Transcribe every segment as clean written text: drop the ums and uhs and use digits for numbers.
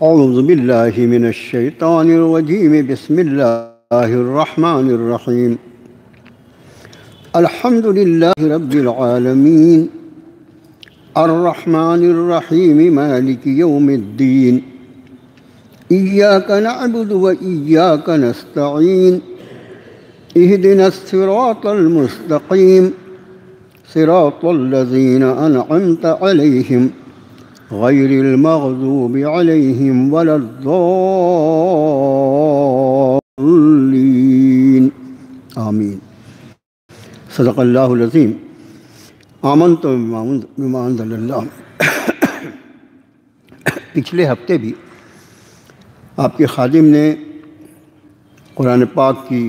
اعوذ باللہ من الشیطان الرجیم بسم اللہ الرحمن الرحیم الحمد للہ رب العالمین الرحمن الرحیم مالک یوم الدین ایاک نعبد و ایاک نستعین اہدنا الصراط المستقیم صراط الذین انعمت علیہم غیر المغضوب علیہم ولا الضالین آمین۔ صدق اللہ العظیم۔ آمنت بما انزل اللہ۔ پچھلے ہفتے بھی آپ کے خادم نے قرآن پاک کی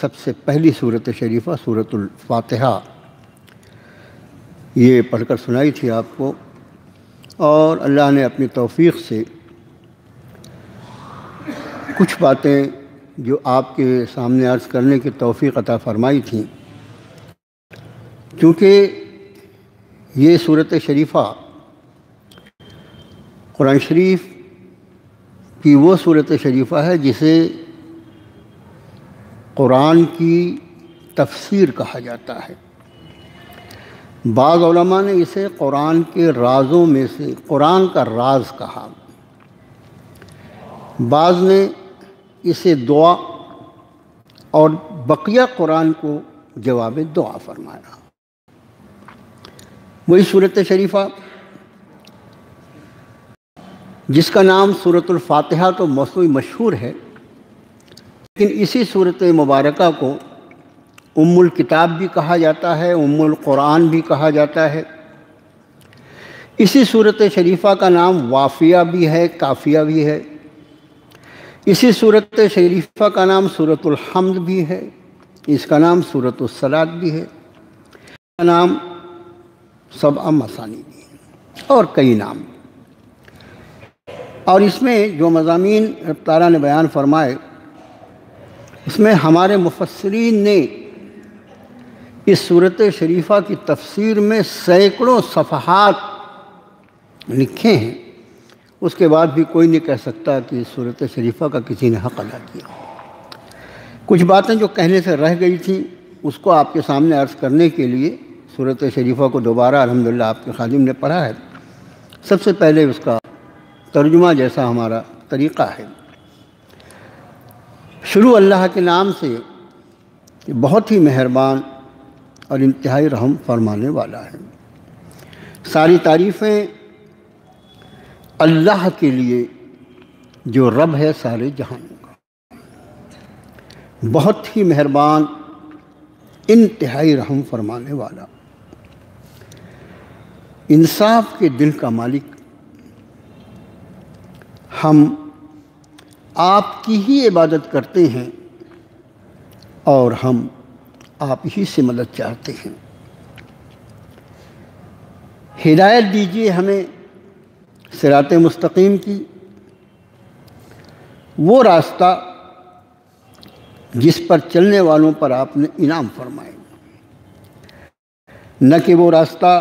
سب سے پہلی سورت شریفہ سورۃ الفاتحہ یہ پڑھ کر سنائی تھی آپ کو، اور اللہ نے اپنی توفیق سے کچھ باتیں جو آپ کے سامنے عرض کرنے کی توفیق عطا فرمائی تھیں۔ کیونکہ یہ سورۃ شریفہ قرآن شریف کی وہ سورۃ شریفہ ہے جسے قرآن کی تفسیر کہا جاتا ہے۔ بعض علماء نے اسے قرآن کے رازوں میں سے قرآن کا راز کہا، بعض نے اسے دعا اور بقیہ قرآن کو جواب دعا فرمایا۔ وہی سورۃ شریفہ جس کا نام سورۃ الفاتحہ تو موضوع مشہور ہے، لیکن اسی سورۃ مبارکہ کو ام الکتاب بھی کہا جاتا ہے، ام القرآن بھی کہا جاتا ہے۔ اسی سورۃ شریفہ کا نام وافیہ بھی ہے، کافیہ بھی ہے۔ اسی سورۃ شریفہ کا نام سورۃ الحمد بھی ہے، اس کا نام سورۃ الصلاۃ بھی ہے، اس کا نام سبع مثانی بھی ہے، اور کئی نام۔ اور اس میں جو مضامین رب تعالیٰ نے بیان فرمائے، اس میں ہمارے مفسرین نے اس سورۃ شریفہ کی تفسیر میں سینکڑوں صفحات لکھے ہیں، اس کے بعد بھی کوئی نہیں کہہ سکتا کہ اس سورۃ شریفہ کا کسی نے حق ادا کیا۔ کچھ باتیں جو کہنے سے رہ گئی تھیں اس کو آپ کے سامنے عرض کرنے کے لیے سورۃ شریفہ کو دوبارہ الحمدللہ آپ کے خادم نے پڑھا ہے۔ سب سے پہلے اس کا ترجمہ جیسا ہمارا طریقہ ہے۔ شروع اللہ کے نام سے بہت ہی مہربان اور انتہائی رحم فرمانے والا ہے۔ ساری تعریفیں اللہ کے لیے جو رب ہے سارے جہانوں کا، بہت ہی مہربان، انتہائی رحم فرمانے والا، انصاف کے دل کا مالک۔ ہم آپ کی ہی عبادت کرتے ہیں اور ہم آپ ہی سے مدد چاہتے ہیں۔ ہدایت دیجیے ہمیں صراط مستقیم کی، وہ راستہ جس پر چلنے والوں پر آپ نے انعام فرمائے، نہ کہ وہ راستہ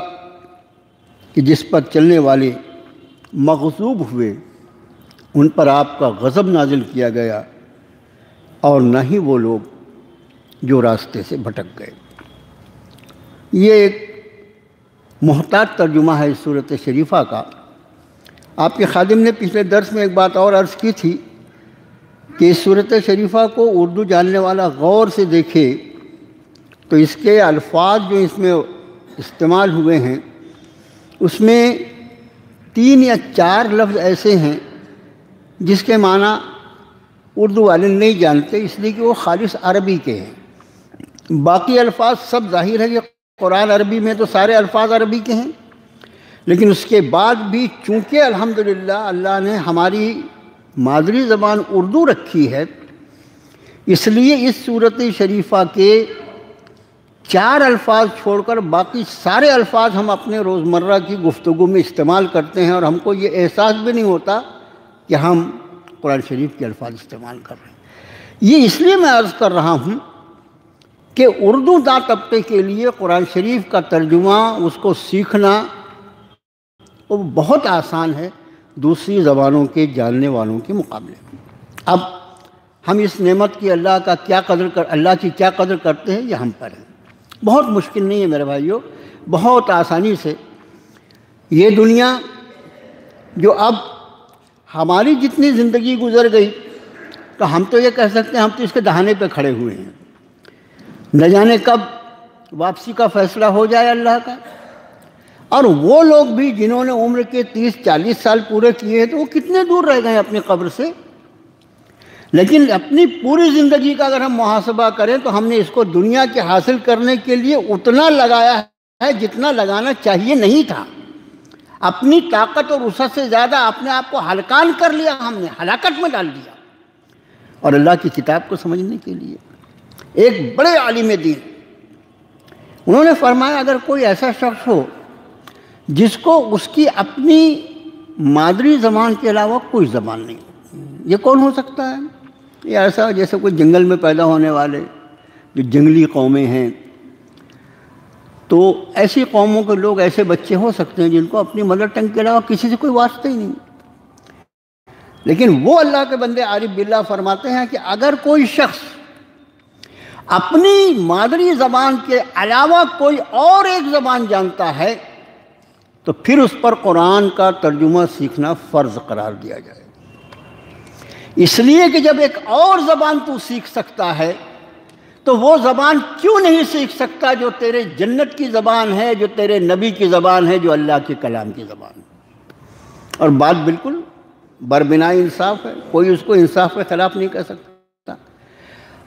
کہ جس پر چلنے والے مغضوب ہوئے، ان پر آپ کا غضب نازل کیا گیا، اور نہ ہی وہ لوگ جو راستے سے بھٹک گئے۔ یہ ایک محتاط ترجمہ ہے اس سورۃ شریفہ کا۔ آپ کے خادم نے پچھلے درس میں ایک بات اور عرض کی تھی کہ اس سورۃ شریفہ کو اردو جاننے والا غور سے دیکھے تو اس کے الفاظ جو اس میں استعمال ہوئے ہیں، اس میں 3 یا 4 لفظ ایسے ہیں جس کے معنی اردو والے نہیں جانتے، اس لیے کہ وہ خالص عربی کے ہیں۔ باقی الفاظ سب ظاہر ہے کہ قرآن عربی میں تو سارے الفاظ عربی کے ہیں، لیکن اس کے بعد بھی چونکہ الحمدللہ اللہ نے ہماری مادری زبان اردو رکھی ہے، اس لیے اس سورۃ شریفہ کے 4 الفاظ چھوڑ کر باقی سارے الفاظ ہم اپنے روزمرہ کی گفتگو میں استعمال کرتے ہیں، اور ہم کو یہ احساس بھی نہیں ہوتا کہ ہم قرآن شریف کے الفاظ استعمال کر رہے ہیں۔ یہ اس لیے میں عرض کر رہا ہوں کہ اردو داں طبقے کے لیے قرآن شریف کا ترجمہ، اس کو سیکھنا وہ بہت آسان ہے، دوسری زبانوں کے جاننے والوں کے مقابلے میں۔ اب ہم اس نعمت کی اللہ کی کیا قدر کرتے ہیں یہ ہم پر ہے۔ بہت مشکل نہیں ہے میرے بھائیوں، بہت آسانی سے یہ دنیا جو اب ہماری جتنی زندگی گزر گئی تو ہم تو یہ کہہ سکتے ہیں ہم تو اس کے دہانے پہ کھڑے ہوئے ہیں، نہ جانے کب واپسی کا فیصلہ ہو جائے اللہ کا۔ اور وہ لوگ بھی جنہوں نے عمر کے 30-40 سال پورے کیے ہیں تو وہ کتنے دور رہ گئے ہیں اپنی قبر سے۔ لیکن اپنی پوری زندگی کا اگر ہم محاسبہ کریں تو ہم نے اس کو دنیا کے حاصل کرنے کے لیے اتنا لگایا ہے جتنا لگانا چاہیے نہیں تھا۔ اپنی طاقت اور وسعت سے زیادہ اپنے آپ کو ہلکان کر لیا، ہم نے ہلاکت میں ڈال دیا۔ اور اللہ کی کتاب کو سمجھنے کے لیے ایک بڑے عالم دین انہوں نے فرمایا اگر کوئی ایسا شخص ہو جس کو اس کی اپنی مادری زبان کے علاوہ کوئی زبان نہیں، یہ کون ہو سکتا ہے؟ یہ ایسا جیسے کوئی جنگل میں پیدا ہونے والے جو جنگلی قومیں ہیں، تو ایسی قوموں کے لوگ ایسے بچے ہو سکتے ہیں جن کو اپنی مدر ٹنگ کے علاوہ کسی سے کوئی واسطہ ہی نہیں۔ لیکن وہ اللہ کے بندے عارف باللہ فرماتے ہیں کہ اگر کوئی شخص اپنی مادری زبان کے علاوہ کوئی اور ایک زبان جانتا ہے تو پھر اس پر قرآن کا ترجمہ سیکھنا فرض قرار دیا جائے، اس لیے کہ جب ایک اور زبان تو سیکھ سکتا ہے تو وہ زبان کیوں نہیں سیکھ سکتا جو تیرے جنت کی زبان ہے، جو تیرے نبی کی زبان ہے، جو اللہ کے کلام کی زبان ہے۔ اور بات بالکل بربنا انصاف ہے، کوئی اس کو انصاف کے خلاف نہیں کہہ سکتا۔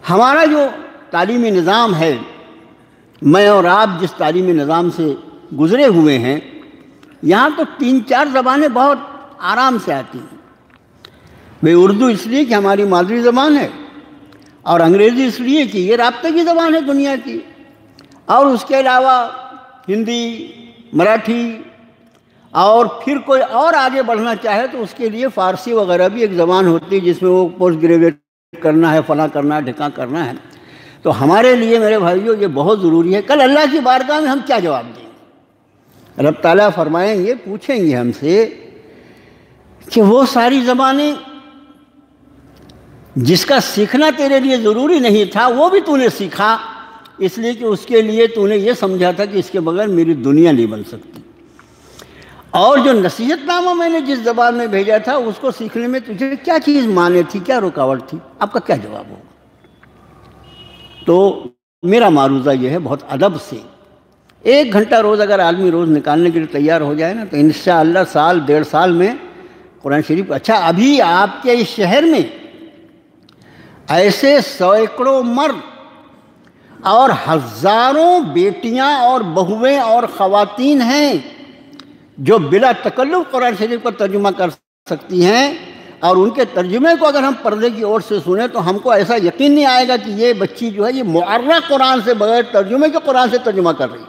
ہمارا جو تعلیمی نظام ہے، میں اور آپ جس تعلیمی نظام سے گزرے ہوئے ہیں، یہاں تو 3-4 زبانیں بہت آرام سے آتی ہیں۔ بھئی اردو اس لیے کہ ہماری مادری زبان ہے، اور انگریزی اس لیے کہ یہ رابطے کی زبان ہے دنیا کی، اور اس کے علاوہ ہندی، مراٹھی، اور پھر کوئی اور آگے بڑھنا چاہے تو اس کے لیے فارسی وغیرہ بھی ایک زبان ہوتی ہے جس میں وہ پوسٹ گریجویٹ کرنا ہے، فلاں کرنا ہے، ڈھکاں کرنا ہے۔ تو ہمارے لیے میرے بھائیوں یہ بہت ضروری ہے۔ کل اللہ کی بارگاہ میں ہم کیا جواب دیں گے؟ رب تعالیٰ فرمائیں گے، پوچھیں گے ہم سے کہ وہ ساری زبانیں جس کا سیکھنا تیرے لیے ضروری نہیں تھا وہ بھی تو نے سیکھا، اس لیے کہ اس کے لیے تو نے یہ سمجھا تھا کہ اس کے بغیر میری دنیا نہیں بن سکتی، اور جو نصیحت نامہ میں نے جس زبان میں بھیجا تھا اس کو سیکھنے میں تجھے کیا چیز مانے تھی، کیا رکاوٹ تھی؟ آپ کا کیا جواب ہوگا؟ تو میرا معروضہ یہ ہے بہت ادب سے 1 گھنٹہ روز اگر آدمی روز نکالنے کے لیے تیار ہو جائے نا تو انشاءاللہ سال 1.5 سال میں قرآن شریف۔ اچھا ابھی آپ کے اس شہر میں ایسے سینکڑوں مرد اور ہزاروں بیٹیاں اور بہویں اور خواتین ہیں جو بلا تکلف قرآن شریف کا ترجمہ کر سکتی ہیں، اور ان کے ترجمے کو اگر ہم پردے کی اور سے سنیں تو ہم کو ایسا یقین نہیں آئے گا کہ یہ بچی جو ہے یہ معرّخ قرآن سے بغیر ترجمے کے قرآن سے ترجمہ کر رہی ہے۔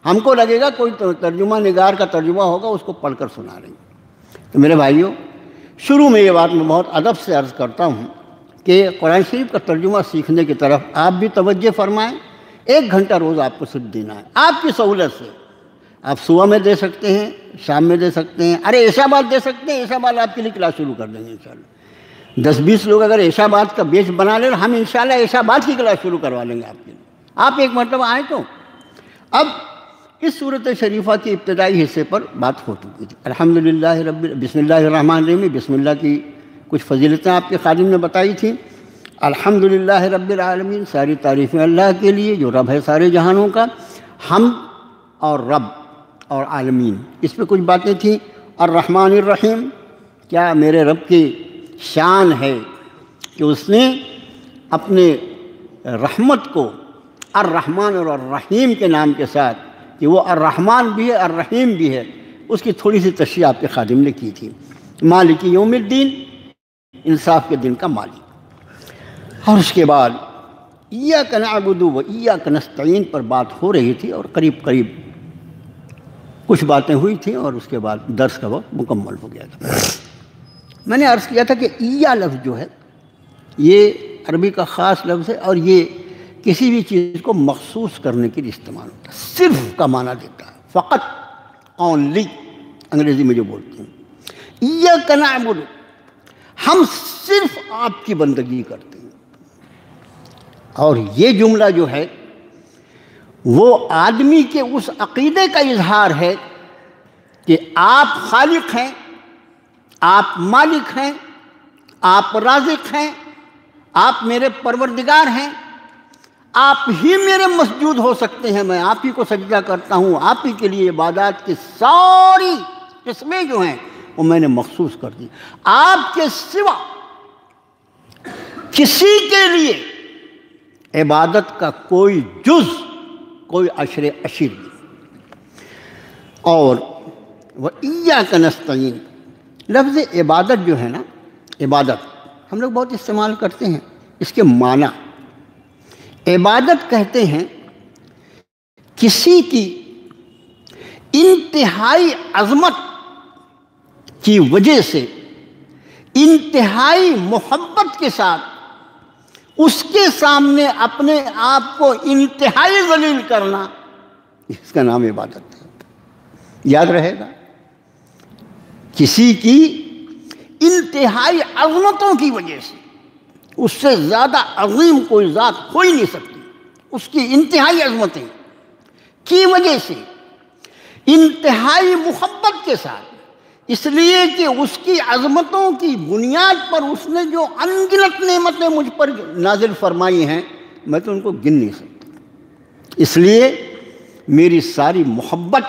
ہم کو لگے گا کوئی ترجمہ نگار کا ترجمہ ہوگا، اس کو پڑھ کر سنا رہی ہے۔ تو میرے بھائیوں، شروع میں یہ بات میں بہت ادب سے عرض کرتا ہوں کہ قرآن شریف کا ترجمہ سیکھنے کی طرف آپ بھی توجہ فرمائیں۔ 1 گھنٹہ روز آپ کو صرف دینا ہے، آپ کی سہولت سے۔ آپ صبح میں دے سکتے ہیں، شام میں دے سکتے ہیں، ارے عشاء بعد دے سکتے ہیں، عشاء بعد آپ کے لیے کلاس شروع کر دیں گے انشاءاللہ۔ 10-20 لوگ اگر عشاء بعد کا بیچ بنا لیں ہم انشاءاللہ عشاء بعد کی کلاس شروع کروا لیں گے آپ کے لیے۔ آپ ایک مرتبہ آئیں تو اب اس صورت شریفہ کے ابتدائی حصے پر بات ہو چکی تھی۔ الحمدللہ بسم اللہ الرحمن الرحیم، بسم اللہ کی کچھ فضیلتیں آپ کے خادم نے بتائی تھیں۔ الحمدللہ رب العالمین، ساری تعریفیں اللہ کے لیے جو رب ہے سارے جہانوں کا۔ حمد اور رب اور عالمین، اس پہ کچھ باتیں تھیں۔ الرحمن الرحیم، کیا میرے رب کی شان ہے کہ اس نے اپنے رحمت کو الرحمن اور الرحیم کے نام کے ساتھ، کہ وہ الرحمن بھی ہے الرحیم بھی ہے، اس کی تھوڑی سی تشریح آپ کے خادم نے کی تھی۔ مالک یوم الدین، انصاف کے دن کا مالک۔ اور اس کے بعد ایاک نعبد و ایاک نستعین پر بات ہو رہی تھی، اور قریب قریب کچھ باتیں ہوئی تھیں، اور اس کے بعد درس کا وقت مکمل ہو گیا تھا۔ میں نے عرض کیا تھا کہ ایا لفظ جو ہے یہ عربی کا خاص لفظ ہے، اور یہ کسی بھی چیز کو مخصوص کرنے کے لیے استعمال ہوتا ہے، صرف کا معنی دیتا ہے، فقط، اونلی انگریزی میں جو بولتے ہیں۔ ایاک نعبد، ہم صرف آپ کی بندگی کرتے ہیں۔ اور یہ جملہ جو ہے وہ آدمی کے اس عقیدے کا اظہار ہے کہ آپ خالق ہیں، آپ مالک ہیں، آپ رازق ہیں، آپ میرے پروردگار ہیں، آپ ہی میرے مسجود ہو سکتے ہیں، میں آپ ہی کو سجدہ کرتا ہوں، آپ ہی کے لیے عبادات کی ساری قسمیں جو ہیں وہ میں نے مخصوص کر دی، آپ کے سوا کسی کے لیے عبادت کا کوئی جز، کوئی عشر عشیر نہیں۔ اور وَإِيَّاكَ نَسْتَعِينُ، لفظ عبادت جو ہے نا، عبادت ہم لوگ بہت استعمال کرتے ہیں، اس کے معنی عبادت کہتے ہیں کسی کی انتہائی عظمت کی وجہ سے انتہائی محبت کے ساتھ اس کے سامنے اپنے آپ کو انتہائی ذلیل کرنا، اس کا نام عبادت ہے۔ یاد رہے گا، کسی کی انتہائی عظمتوں کی وجہ سے، اس سے زیادہ عظیم کوئی ذات ہو ہی نہیں سکتی، اس کی انتہائی عظمتیں کی وجہ سے انتہائی محبت کے ساتھ، اس لیے کہ اس کی عظمتوں کی بنیاد پر اس نے جو انگنت نعمتیں مجھ پر نازل فرمائی ہیں، میں تو ان کو گن نہیں سکتا، اس لیے میری ساری محبت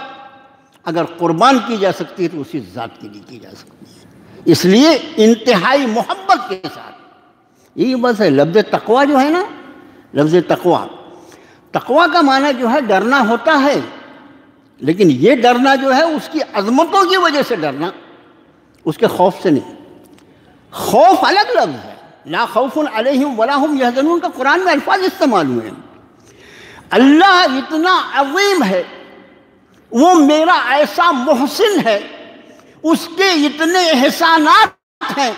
اگر قربان کی جا سکتی ہے تو اسی ذات کے لیے کی جا سکتی ہے، اس لیے انتہائی محبت کے ساتھ۔ یہی بس ہے لفظ تقویٰ جو ہے نا، لفظ تقویٰ، تقویٰ کا معنی جو ہے ڈرنا ہوتا ہے، لیکن یہ ڈرنا جو ہے اس کی عظمتوں کی وجہ سے ڈرنا، اس کے خوف سے نہیں۔ خوف الگ لفظ ہے، لا خوف علیہم ولا ہم یحزنون کا قرآن میں الفاظ استعمال ہوئے ہیں۔ اللہ اتنا عظیم ہے، وہ میرا ایسا محسن ہے، اس کے اتنے احسانات ہیں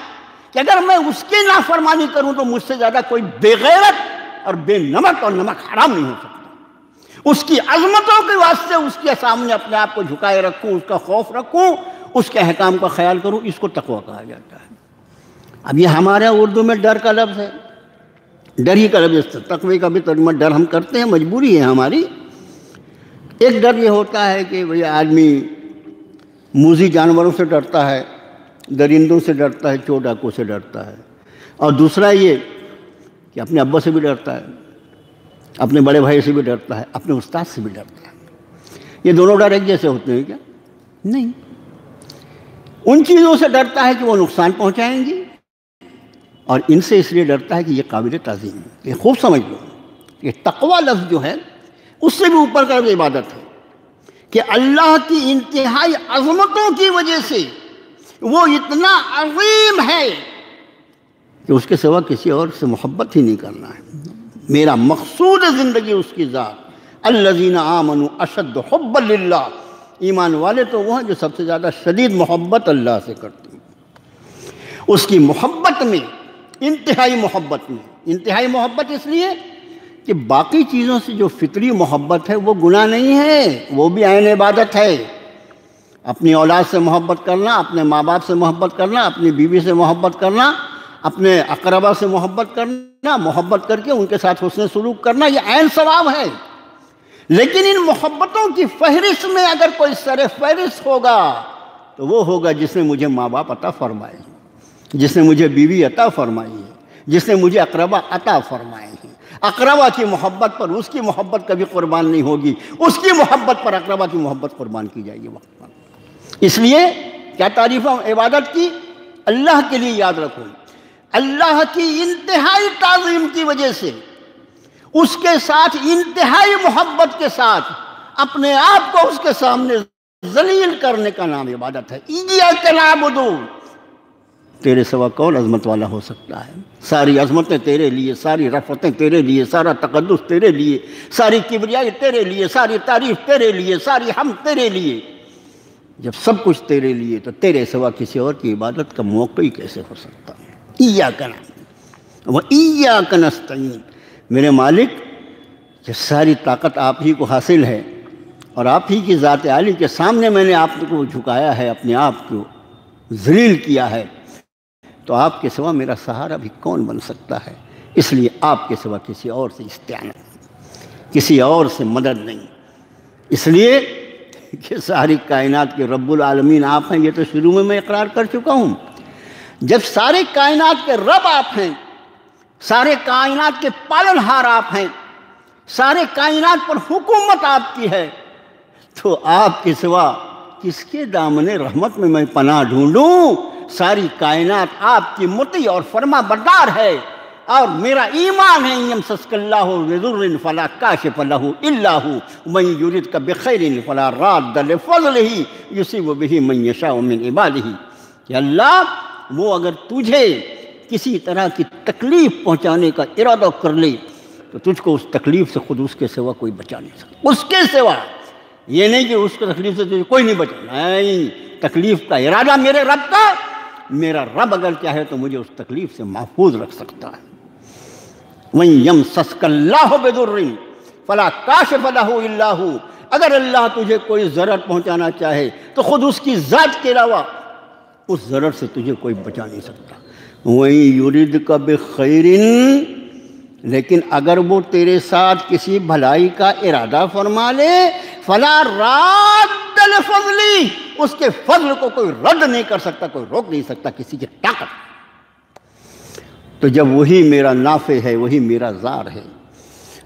کہ اگر میں اس کی نافرمانی کروں تو مجھ سے زیادہ کوئی بے غیرت اور بے نمک اور نمک حرام نہیں ہو سکتا۔ اس کی عظمتوں کے واسطے اس کے سامنے اپنے آپ کو جھکائے رکھوں، اس کا خوف رکھوں، اس کے احکام کا خیال کروں، اس کو تقویٰ کہا جاتا ہے۔ اب یہ ہمارے اردو میں ڈر کا لفظ ہے، ڈر ہی کا لفظ، تقوی کا بھی ترجمہ ڈر ہم کرتے ہیں، مجبوری ہے ہماری۔ ایک ڈر یہ ہوتا ہے کہ بھئی آدمی موذی جانوروں سے ڈرتا ہے، درندوں سے ڈرتا ہے، چور ڈاکوں سے ڈرتا ہے، اور دوسرا یہ کہ اپنے ابا سے بھی ڈرتا ہے، اپنے بڑے بھائی سے بھی ڈرتا ہے، اپنے استاد سے بھی ڈرتا ہے۔ یہ دونوں ڈر ایک جیسے ہوتے ہیں کیا؟ نہیں۔ ان چیزوں سے ڈرتا ہے کہ وہ نقصان پہنچائیں گی، اور ان سے اس لیے ڈرتا ہے کہ یہ قابل تعظیم ہے۔ یہ خوب سمجھ لو، یہ تقویٰ لفظ جو ہے اس سے بھی اوپر کا عبادت ہے کہ اللہ کی انتہائی عظمتوں کی وجہ سے وہ اتنا عظیم ہے کہ اس کے سوا کسی اور سے محبت ہی نہیں کرنا ہے۔ میرا مقصود زندگی اس کی ذات، الذین آمنوا اشد حبا للہ، ایمان والے تو وہ ہیں جو سب سے زیادہ شدید محبت اللہ سے کرتے ہیں۔ اس کی محبت میں، انتہائی محبت میں، انتہائی محبت اس لیے کہ باقی چیزوں سے جو فطری محبت ہے وہ گناہ نہیں ہے، وہ بھی عین عبادت ہے۔ اپنی اولاد سے محبت کرنا، اپنے ماں باپ سے محبت کرنا، اپنی بیوی سے محبت کرنا، اپنے اقربا سے محبت کرنا، محبت کر کے ان کے ساتھ حسن سلوک کرنا، یہ عین ثواب ہے۔ لیکن ان محبتوں کی فہرست میں اگر کوئی سر فہرست ہوگا تو وہ ہوگا جس نے مجھے ماں باپ عطا فرمائے، جس نے مجھے بیوی عطا فرمائی ہے، جس نے مجھے اقربا عطا فرمائے ہیں۔ اقربا کی محبت پر اس کی محبت کبھی قربان نہیں ہوگی، اس کی محبت پر اقربا کی محبت قربان کی جائے گی وقت پر۔ اس لیے کیا تعریف عبادت کی؟ اللہ کے لیے یاد رکھو، اللہ کی انتہائی تعظیم کی وجہ سے اس کے ساتھ انتہائی محبت کے ساتھ اپنے آپ کو اس کے سامنے ذلیل کرنے کا نام عبادت ہے۔ ایاک نعبد، تیرے سوا کون عظمت والا ہو سکتا ہے؟ ساری عظمتیں تیرے لیے، ساری رفعتیں تیرے لیے، سارا تقدس تیرے لیے، ساری کبریائی تیرے لیے، ساری تعریف تیرے لیے، ساری حمد تیرے لیے۔ جب سب کچھ تیرے لیے تو تیرے سوا کسی اور کی عبادت کا موقع ہی کیسے ہو سکتا ہے؟ ایاک نعبد و ایاک نستعین، میرے مالک، یہ ساری طاقت آپ ہی کو حاصل ہے، اور آپ ہی کی ذات عالی کے سامنے میں نے آپ کو جھکایا ہے، اپنے آپ کو ذلیل کیا ہے، تو آپ کے سوا میرا سہارا بھی کون بن سکتا ہے؟ اس لیے آپ کے سوا کسی اور سے استعانت نہیں، کسی اور سے مدد نہیں، اس لیے کہ ساری کائنات کے رب العالمین آپ ہیں۔ یہ تو شروع میں اقرار کر چکا ہوں۔ جب سارے کائنات کے رب آپ ہیں، سارے کائنات کے پالنہار آپ ہیں، سارے کائنات پر حکومت آپ کی ہے، تو آپ کے سوا کس کے دامن رحمت میں میں پناہ ڈھونڈوں؟ ساری کائنات آپ کی مطیع اور فرما بردار ہے، اور میرا ایمان ہے یمسسک اللہ بضر فلا کاشف لہ الا ہو ومن یردک بخیر فلا راد لفضلہ یصیب بہ من یشاء من عبادہ، کہ اللہ وہ اگر تجھے کسی طرح کی تکلیف پہنچانے کا ارادہ کر لے تو تجھ کو اس تکلیف سے خود اس کے سوا کوئی بچا نہیں سکتا، اس کے سوا۔ یہ نہیں کہ اس کی تکلیف سے تجھے کوئی نہیں بچا، نہیں، تکلیف کا ارادہ میرے رب کا، میرا رب اگر چاہے تو مجھے اس تکلیف سے محفوظ رکھ سکتا ہے۔ وَإِن يَمْسَسْكَ اللَّهُ بِضُرٍّ فَلَا كَاشِفَ لَهُ إِلَّا هُوَ، اگر اللہ تجھے کوئی ضرر پہنچانا چاہے تو خود اس کی ذات کے علاوہ اس ضرر سے تجھے کوئی بچا نہیں سکتا۔ وَإِن يُرِدْكَ بِخَيْرٍ، لیکن اگر وہ تیرے ساتھ کسی بھلائی کا ارادہ فرما لے، فَلَا رَادَّ لِفَضْلِهِ، اس کے فضل کو کوئی رد نہیں کر سکتا، کوئی روک نہیں سکتا، کسی کی طاقت۔ تو جب وہی میرا نافع ہے، وہی میرا ضار ہے،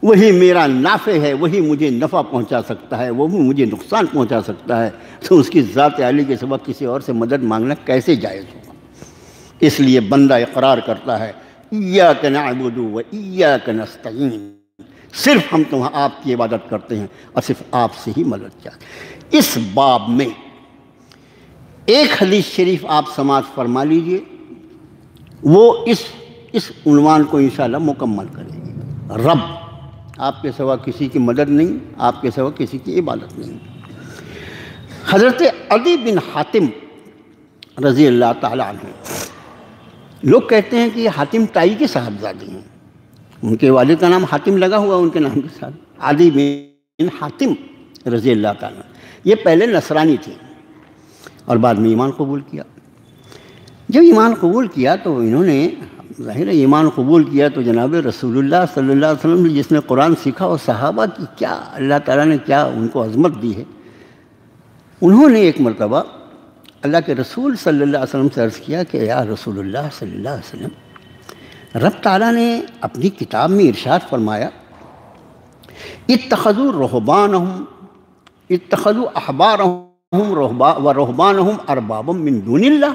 وہی میرا نافع ہے، وہی مجھے نفع پہنچا سکتا ہے، وہ بھی مجھے نقصان پہنچا سکتا ہے، تو اس کی ذات عالی کے سوا کسی اور سے مدد مانگنا کیسے جائز ہوگا؟ اس لیے بندہ اقرار کرتا ہے ایاک نعبد و ایاک نستعین، صرف ہم آپ کی عبادت کرتے ہیں اور صرف آپ سے ہی مدد چاہتے ہیں۔ اس باب میں ایک حدیث شریف آپ سماعت فرما لیجئے، وہ اس عنوان کو انشاءاللہ مکمل کرے گی۔ رب، آپ کے سوا کسی کی مدد نہیں، آپ کے سوا کسی کی عبادت نہیں۔ حضرت عدی بن حاتم رضی اللہ تعالیٰ عنہ، لوگ کہتے ہیں کہ یہ حاتم طائی کے صاحبزادے ہیں، ان کے والد کا نام حاتم لگا ہوا ان کے نام کے ساتھ، عدی بن حاتم رضی اللہ تعالیٰ عنہ۔ یہ پہلے نصرانی تھے اور بعد میں ایمان قبول کیا۔ جب ایمان قبول کیا تو انہوں نے ظاہر ایمان قبول کیا تو جناب رسول اللہ صلی اللہ علیہ وسلم جس نے قرآن سیکھا اور صحابہ کی کیا اللہ تعالیٰ نے کیا ان کو عظمت دی ہے، انہوں نے ایک مرتبہ اللہ کے رسول صلی اللہ علیہ وسلم سے عرض کیا کہ یا رسول اللہ صلی اللہ علیہ وسلم، رب تعالیٰ نے اپنی کتاب میں ارشاد فرمایا اتخذوا رہبانہم اتخذوا احبارہم و رہبانہم اربابا من دون اللہ،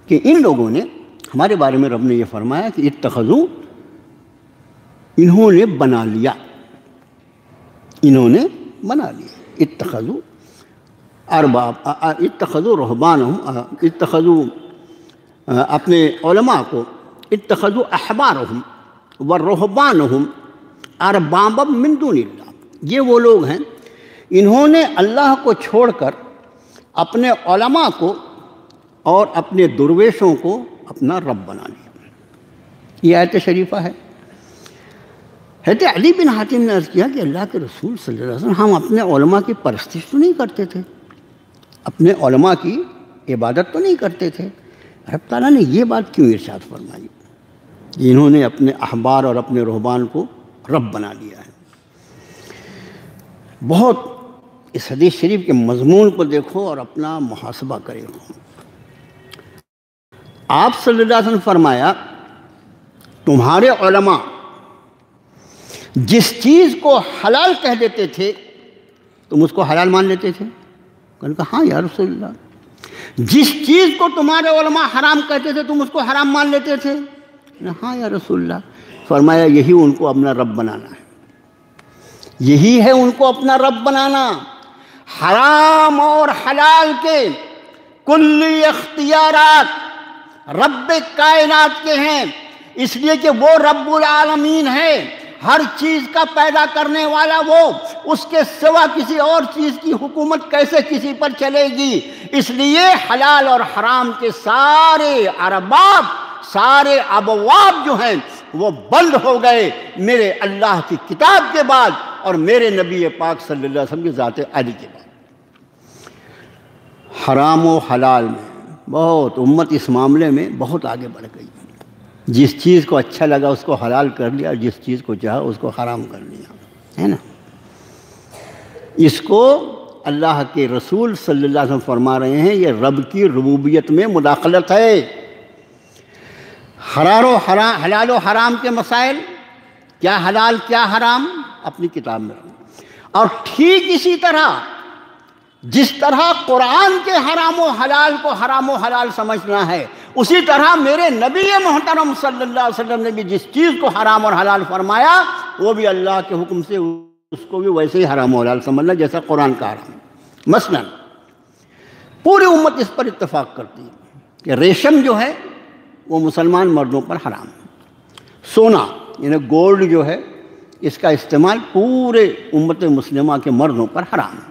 کہ ان لوگوں نے، ہمارے بارے میں رب نے یہ فرمایا کہ اتخذوا، انہوں نے بنا لیا، انہوں نے بنا لیا، اتخذوا ارباب، اتخذوا رہبانہم، اتخذوا اپنے علماء کو، اتخذوا احبارہم و رہبانہم اربابا من دون اللہ، یہ وہ لوگ ہیں انہوں نے اللہ کو چھوڑ کر اپنے علماء کو اور اپنے درویشوں کو اپنا رب بنا لیا۔ یہ آیت شریفہ ہے۔ حضرت علی بن حاتم نے عرض کیا کہ اللہ کے رسول صلی اللہ علیہ وسلم، ہم اپنے علماء کی پرستش تو نہیں کرتے تھے، اپنے علماء کی عبادت تو نہیں کرتے تھے، رب تعالیٰ نے یہ بات کیوں ارشاد فرمائی؟ انہوں نے اپنے احبار اور اپنے رہبان کو رب بنا لیا ہے۔ بہت اس حدیث شریف کے مضمون کو دیکھو اور اپنا محاسبہ کرے ہو۔ آپ صلی اللہ علیہ وسلم فرمایا تمہارے علماء جس چیز کو حلال کہہ دیتے تھے تم اس کو حلال مان لیتے تھے؟ انہوں نے کہا ہاں یا رسول اللہ۔ جس چیز کو تمہارے علماء حرام کہتے تھے تم اس کو حرام مان لیتے تھے؟ ہاں یا رسول اللہ۔ فرمایا یہی ان کو اپنا رب بنانا ہے، یہی ہے ان کو اپنا رب بنانا۔ حرام اور حلال کے کلی اختیارات رب کائنات کے ہیں، اس لیے کہ وہ رب العالمین ہے، ہر چیز کا پیدا کرنے والا وہ، اس کے سوا کسی اور چیز کی حکومت کیسے کسی پر چلے گی؟ اس لیے حلال اور حرام کے سارے ارباب، سارے ابواب جو ہیں وہ بند ہو گئے میرے اللہ کی کتاب کے بعد اور میرے نبی پاک صلی اللہ علیہ وسلم کی ذات علی کے بعد۔ حرام و حلال میں بہت امت اس معاملے میں بہت آگے بڑھ گئی. جس چیز کو اچھا لگا اس کو حلال کر لیا، اور جس چیز کو چاہا اس کو حرام کر لیا، ہے نا. اس کو اللہ کے رسول صلی اللہ علیہ وسلم فرما رہے ہیں یہ رب کی ربوبیت میں مداخلت ہے. حلال و حرام کے مسائل، کیا حلال کیا حرام، اپنی کتاب میں رکھو. اور ٹھیک اسی طرح جس طرح قرآن کے حرام و حلال کو حرام و حلال سمجھنا ہے، اسی طرح میرے نبی محترم صلی اللہ علیہ وسلم نے بھی جس چیز کو حرام اور حلال فرمایا وہ بھی اللہ کے حکم سے اس کو بھی ویسے ہی حرام و حلال سمجھنا جیسا قرآن کا حرام. مثلا پوری امت اس پر اتفاق کرتی ہے کہ ریشم جو ہے وہ مسلمان مردوں پر حرام ہے. سونا یعنی گولڈ جو ہے اس کا استعمال پورے امت مسلمہ کے مردوں پر حرام ہے.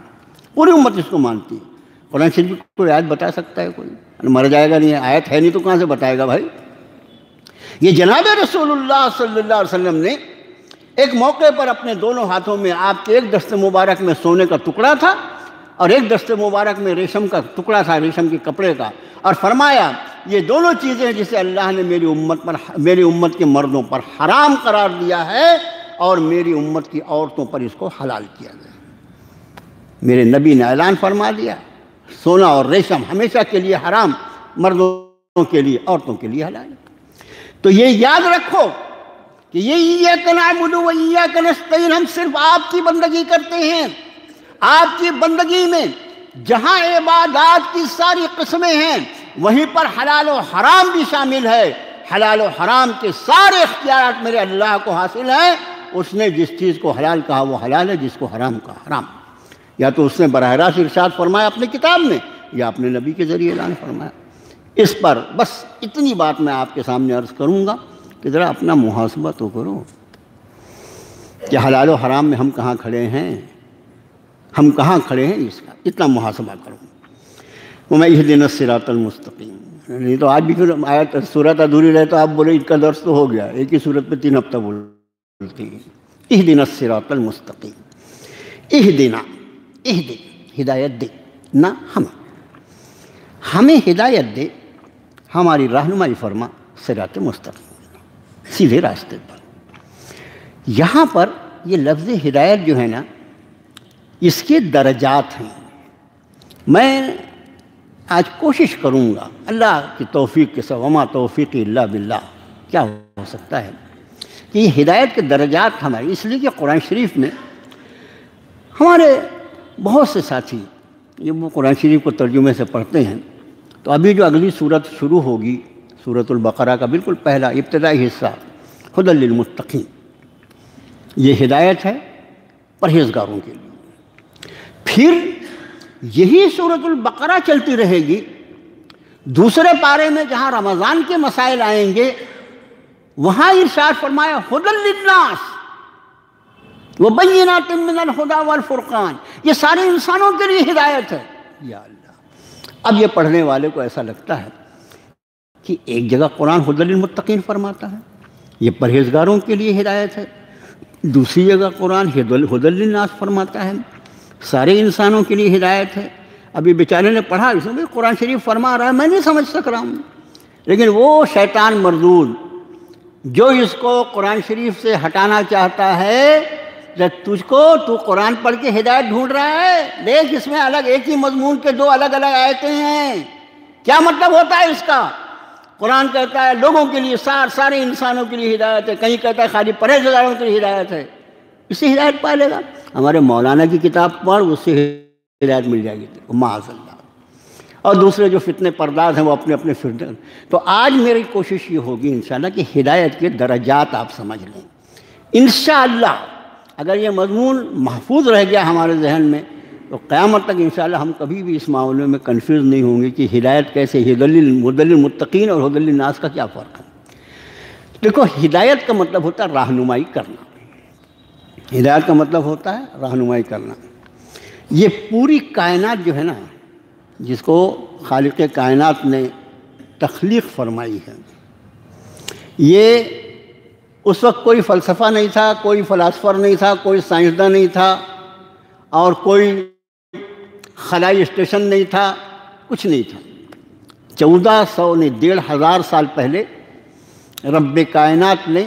پوری امت اس کو مانتی ہے. قرآن شریف کی کوئی آیت بتا سکتا ہے کوئی؟ مر جائے گا نہیں، آیت ہے نہیں تو کہاں سے بتائے گا بھائی. یہ جناب رسول اللہ صلی اللہ علیہ وسلم نے ایک موقع پر اپنے دونوں ہاتھوں میں، آپ کے ایک دست مبارک میں سونے کا ٹکڑا تھا اور ایک دست مبارک میں ریشم کا ٹکڑا تھا، ریشم کے کپڑے کا، اور فرمایا یہ دونوں چیزیں جسے اللہ نے میری امت کے مردوں پر حرام قرار دیا ہے اور میری امت کی عورتوں پر اس کو حلال کیا گیا. میرے نبی نے اعلان فرما دیا سونا اور ریشم ہمیشہ کے لیے حرام، مردوں کے لیے، عورتوں کے لیے حلال. تو یہ یاد رکھو کہ یہ ایاک نعبد و ایاک نستعین، ہم صرف آپ کی بندگی کرتے ہیں. آپ کی بندگی میں جہاں عبادات کی ساری قسمیں ہیں وہیں پر حلال و حرام بھی شامل ہے. حلال و حرام کے سارے اختیارات میرے اللہ کو حاصل ہیں. اس نے جس چیز کو حلال کہا وہ حلال ہے، جس کو حرام کہا حرام. یا تو اس نے براہ راست ارشاد فرمایا اپنی کتاب میں، یا اپنے نبی کے ذریعے اعلان فرمایا. اس پر بس اتنی بات میں آپ کے سامنے عرض کروں گا کہ ذرا اپنا محاسبہ تو کرو کہ حلال و حرام میں ہم کہاں کھڑے ہیں، ہم کہاں کھڑے ہیں، اس کا اتنا محاسبہ کرو. وَمَا اهْدِنَا الصِّرَاطَ الْمُسْتَقِيمَ. نہیں تو آج بھی پھر آیت سورت ادھوری رہے تو آپ بولے اس کا درس تو ہو گیا، ایک ہی سورت پہ 3 ہفتہ بولتی ہے. اهْدِنَا الصِّرَاطَ الْمُسْتَقِيمَ. ہدایت دے نہ ہمیں ہدایت دے، ہماری رہنمائی فرما صراط مستقیم، سیدھے راستے پر. یہاں پر یہ لفظ ہدایت جو ہے نا اس کے درجات ہیں. میں آج کوشش کروں گا اللہ کی توفیق کے ساتھ، وما توفیقی الا باللہ، کیا ہو سکتا ہے کہ یہ ہدایت کے درجات ہمارے، اس لیے کہ قرآن شریف میں ہمارے بہت سے ساتھی یہ وہ قرآن شریف کو ترجمے سے پڑھتے ہیں. تو ابھی جو اگلی صورت شروع ہوگی سورۃ البقرہ کا بالکل پہلا ابتدائی حصہ ھدی للمتقین، یہ ہدایت ہے پرہیزگاروں کے لیے. پھر یہی سورۃ البقرہ چلتی رہے گی دوسرے پارے میں جہاں رمضان کے مسائل آئیں گے وہاں ارشاد فرمایا ھدی للناس وبینات من الہدی والفرقان، یہ سارے انسانوں کے لیے ہدایت ہے. یا اللہ، اب یہ پڑھنے والے کو ایسا لگتا ہے کہ ایک جگہ قرآن ھدی للمتقین فرماتا ہے، یہ پرہیزگاروں کے لیے ہدایت ہے، دوسری جگہ قرآن ھدی للناس فرماتا ہے، سارے انسانوں کے لیے ہدایت ہے. ابھی بیچارے نے پڑھا اس میں قرآن شریف فرما رہا ہے، میں نہیں سمجھ سک رہا ہوں، لیکن وہ شیطان مردود جو اس کو قرآن شریف سے ہٹانا چاہتا ہے، تجھ کو تو قرآن پڑھ کے ہدایت ڈھونڈ رہا ہے، دیکھ اس میں الگ ایک ہی مضمون کے 2 الگ الگ آیتیں ہیں، کیا مطلب ہوتا ہے اس کا؟ قرآن کہتا ہے لوگوں کے لیے، سارے انسانوں کے لیے ہدایت ہے، کہیں کہتا ہے خالی پرہیزگاروں کے لیے ہدایت ہے. اس سے ہدایت پا لے گا. ہمارے مولانا کی کتاب پڑھ، اس سے ہدایت مل جائے گی معاذ اللہ. اور دوسرے جو فتنے پرداز ہیں وہ اپنے اپنے فتنے. تو آج میری کوشش یہ ہوگی انشاءاللہ کہ ہدایت کے درجات آپ سمجھ لیں. انشاءاللہ اگر یہ مضمون محفوظ رہ گیا ہمارے ذہن میں تو قیامت تک انشاءاللہ ہم کبھی بھی اس معاملے میں کنفیوز نہیں ہوں گے کہ ہدایت کیسے، ھدی للمتقین اور ھدی للناس کا کیا فرق ہے. دیکھو ہدایت کا مطلب ہوتا ہے رہنمائی کرنا، ہدایت کا مطلب ہوتا ہے رہنمائی کرنا. یہ پوری کائنات جو ہے نا جس کو خالق کائنات نے تخلیق فرمائی ہے، یہ اس وقت کوئی فلسفہ نہیں تھا، کوئی فلاسفر نہیں تھا، کوئی سائنسداں نہیں تھا، اور کوئی خلائی اسٹیشن نہیں تھا، کچھ نہیں تھا. 1400 نے 1500 سال پہلے رب کائنات نے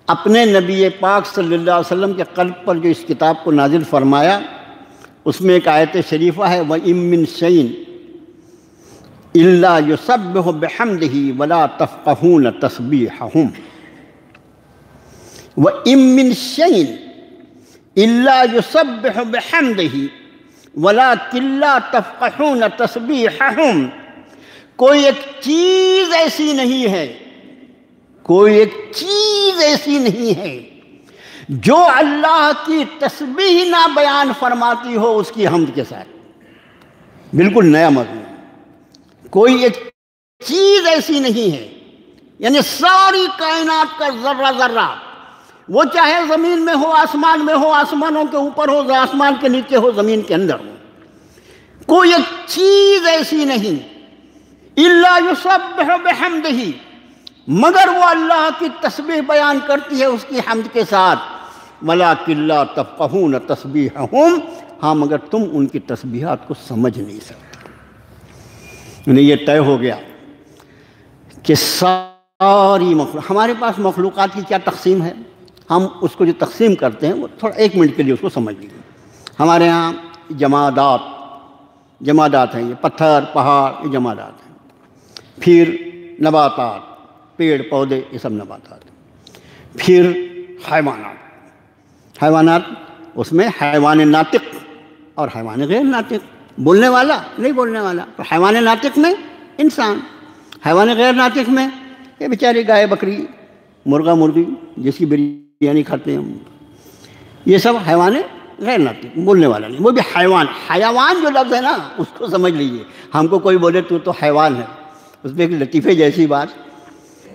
اپنے نبی پاک صلی اللہ علیہ وسلم کے قلب پر جو اس کتاب کو نازل فرمایا، اس میں ایک آیت شریفہ ہے وَإِن مِّن شَيْءٍ إِلَّا يُسَبِّحُ بِحَمْدِهِ وَلَا تَفْقَهُونَ تَسْبِيحَهُمْ وَإِن مِّن شَيْءٍ إِلَّا يُسَبِّحُ بِحَمْدِهِ وَلَٰكِن لَّا تَفْقَهُونَ تَسْبِيحَهُمْ۔ کوئی ایک چیز ایسی نہیں ہے، کوئی ایک چیز ایسی نہیں ہے جو اللہ کی تسبیح نہ بیان فرماتی ہو اس کی حمد کے ساتھ۔ بالکل نیا مضمون، کوئی ایک چیز ایسی نہیں ہے، یعنی ساری کائنات کا ذرہ ذرہ، وہ چاہے زمین میں ہو، آسمان میں ہو، آسمانوں کے اوپر ہو، آسمان کے نیچے ہو، زمین کے اندر ہو، کوئی ایک چیز ایسی نہیں الا یسبح بحمدہ، مگر وہ اللہ کی تسبیح بیان کرتی ہے اس کی حمد کے ساتھ۔ وَلَٰكِن لَّا تَفْقَهُونَ تَسْبِيحَهُمْ، ہاں مگر تم ان کی تسبیحات کو سمجھ نہیں سکتے۔ یعنی یہ طے ہو گیا کہ ساری مخلوق، ہمارے پاس مخلوقات کی کیا تقسیم ہے، ہم اس کو جو تقسیم کرتے ہیں وہ تھوڑا 1 منٹ کے لیے اس کو سمجھ لیجیے۔ ہمارے ہاں جمادات ہیں، یہ پتھر پہاڑ یہ جمادات ہیں، پھر نباتات، پیڑ پودے یہ سب نباتات، پھر حیوانات، اس میں حیوان ناطق اور حیوان غیر ناطق، بولنے والا نہیں بولنے والا، تو حیوان ناطق میں انسان، حیوان غیر ناطق میں یہ بیچاری گائے بکری مرغا مرغی جس کی بریانی کھاتے ہیں ہم، یہ سب حیوان غیر ناطق، بولنے والا نہیں، وہ بھی حیوان جو لفظ ہے نا اس کو سمجھ لیجیے۔ ہم کو کوئی بولے تو حیوان ہے، اس پہ ایک لطیفے جیسی بات،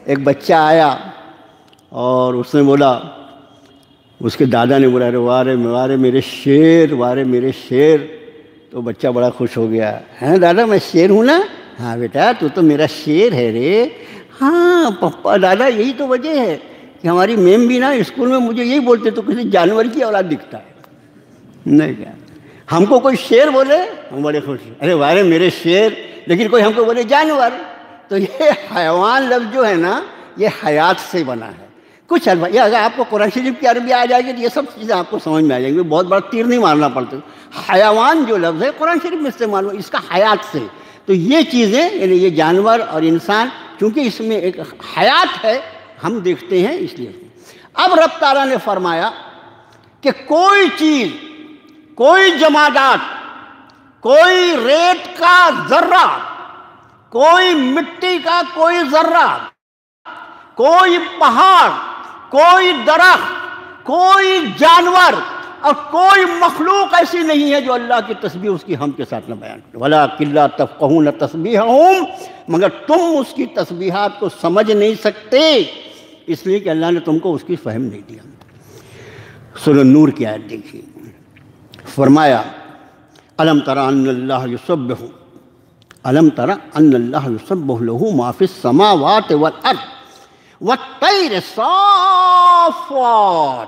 ایک بچہ آیا اور اس نے بولا، اس کے دادا نے بولا ارے وارے میرے شیر، وارے میرے شیر، تو بچہ بڑا خوش ہو گیا، ہیں دادا میں شیر ہوں نا؟ ہاں بیٹا تو میرا شیر ہے رے۔ ہاں پپا دادا یہی تو وجہ ہے کہ ہماری میم بھی نا اسکول میں مجھے یہی بولتے تو کسی جانور کی اولاد دکھتا ہے، نہیں کیا ہم کو کوئی شیر بولے ہم بڑے خوش، ارے وارے میرے شیر، لیکن کوئی ہم کو بولے جانور، تو یہ حیوان لفظ جو ہے نا یہ حیات سے بنا ہے۔ کچھ الفاظ یہ اگر آپ کو قرآن شریف کی عربی آ جائے گی تو یہ سب چیزیں آپ کو سمجھ میں آ جائیں گی، بہت بڑا تیر نہیں مارنا پڑتا۔ حیوان جو لفظ ہے قرآن شریف میں استعمال ہوا، اس کا حیات سے، تو یہ چیزیں یعنی یہ جانور اور انسان چونکہ اس میں ایک حیات ہے ہم دیکھتے ہیں اس لیے۔ اب رب تعالیٰ نے فرمایا کہ کوئی چیز، کوئی جمادات، کوئی ریت کا ذرہ، کوئی مٹی کا کوئی ذرہ، کوئی پہاڑ، کوئی درخت، کوئی جانور اور کوئی مخلوق ایسی نہیں ہے جو اللہ کی تسبیح اس کی حمد کے ساتھ نہ بیان کرے۔ وَلَٰكِن لَّا تَفْقَهُونَ تَسْبِيحَهُمْ، مگر تم اس کی تسبیحات کو سمجھ نہیں سکتے، اس لیے کہ اللہ نے تم کو اس کی فہم نہیں دیا۔ سورہ نور کی آیت دیکھیے، فرمایا أَلَمْ تَرَ أَنَّ اللَّهَ يُسَبِّحُ أَلَمْ تَرَ أَنَّ اللَّهَ يُسَبِّحُ لَهُ مَا فِي السَّمَاوَاتِ وَالْأَرْضِ وَالطَّيْرِ صَافَّاتٍ،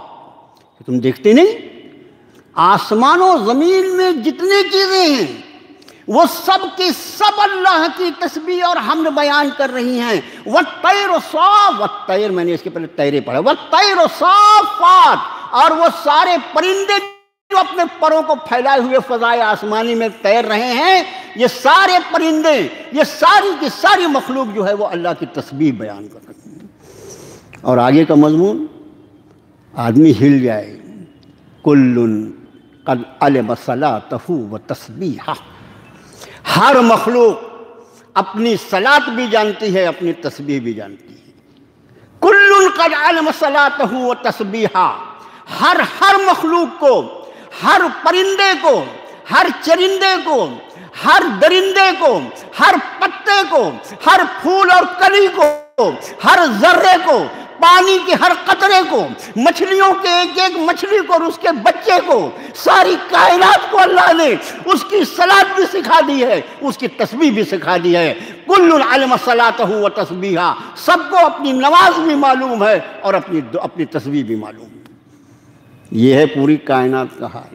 تم دیکھتے نہیں آسمان و زمین میں جتنی چیزیں ہیں وہ سب کی سب اللہ کی تسبیح اور حمد بیان کر رہی ہیں۔ وَالطَّيْرُ صَافَّاتٍ، والطَّيْر میں نے اس کے پہلے طیرے پڑھا، وَالطَّيْرُ صَافَّاتٍ، اور وہ سارے پرندے جو اپنے پروں کو پھیلائے ہوئے فضائے آسمانی میں تیر رہے ہیں، یہ سارے پرندے، یہ ساری کی ساری مخلوق جو ہے وہ اللہ کی تسبیح بیان کر رہی ہیں۔ اور آگے کا مضمون آدمی ہل جائے، کل قد علم صلاتہ و تسبیحہ، ہر مخلوق اپنی صلات بھی جانتی ہے، اپنی تسبیح بھی جانتی ہے۔ کل قد علم صلاتہ و تسبیحہ، ہر مخلوق کو، ہر پرندے کو، ہر چرندے کو، ہر درندے کو، ہر پتے کو، ہر پھول اور کلی کو، ہر ذرے کو، پانی کے ہر قطرے کو، مچھلیوں کے ایک ایک مچھلی کو اور اس کے بچے کو، ساری کائنات کو اللہ نے اس کی صلات بھی سکھا دی ہے، اس کی تسبیح بھی سکھا دی ہے۔ کل علم صلاتہ و تسبیحہ، سب کو اپنی نماز بھی معلوم ہے اور اپنی تسبیح بھی معلوم ہے۔ یہ ہے پوری کائنات کا حال۔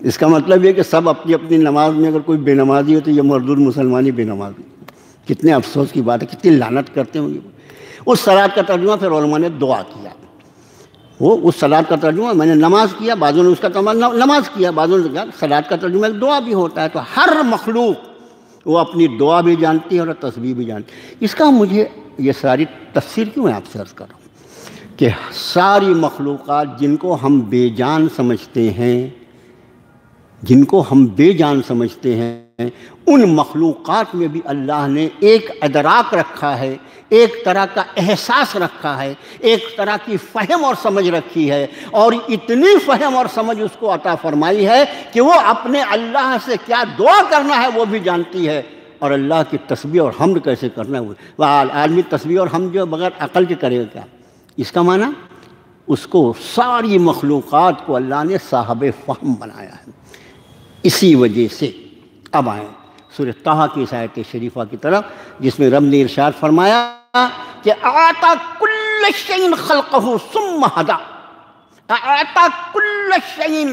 اس کا مطلب یہ کہ سب اپنی اپنی نماز میں، اگر کوئی بے نمازی ہو تو یہ مردود مسلمانی بے نمازی، کتنے افسوس کی بات ہے، کتنی لعنت کرتے ہوں گے۔ اس صلاۃ کا ترجمہ پھر علماء نے دعا کیا۔ وہ اس صلاۃ کا ترجمہ میں نے نماز کیا، بعضوں نے اس کا ترجمہ نماز کیا، بعضوں نے کیا صلاۃ کا ترجمہ ایک دعا بھی ہوتا ہے۔ تو ہر مخلوق وہ اپنی دعا بھی جانتی ہے اور تسبیح بھی جانتی ہے۔ اس کا مجھے یہ ساری تفسیر کیوں میں آپ سے عرض کر رہا ہوں کہ ساری مخلوقات جن کو ہم بے جان سمجھتے ہیں، جن کو ہم بے جان سمجھتے ہیں، ان مخلوقات میں بھی اللہ نے ایک ادراک رکھا ہے، ایک طرح کا احساس رکھا ہے، ایک طرح کی فہم اور سمجھ رکھی ہے، اور اتنی فہم اور سمجھ اس کو عطا فرمائی ہے کہ وہ اپنے اللہ سے کیا دعا کرنا ہے وہ بھی جانتی ہے، اور اللہ کی تسبیح اور حمد کیسے کرنا ہے وہ آدمی تسبیح اور حمد جو بغیر عقل کے کرے گا کیا؟ اس کا معنی اس کو ساری مخلوقات کو اللہ نے صاحب فہم بنایا ہے۔ اسی وجہ سے اب آئیں سورہ طٰہٰ کی اس آیت شریفہ کی طرف، جس میں رب نے ارشاد فرمایا کہ اعطیٰ کل شیء خلقہ ثم ہدیٰ، اعطیٰ کل شیء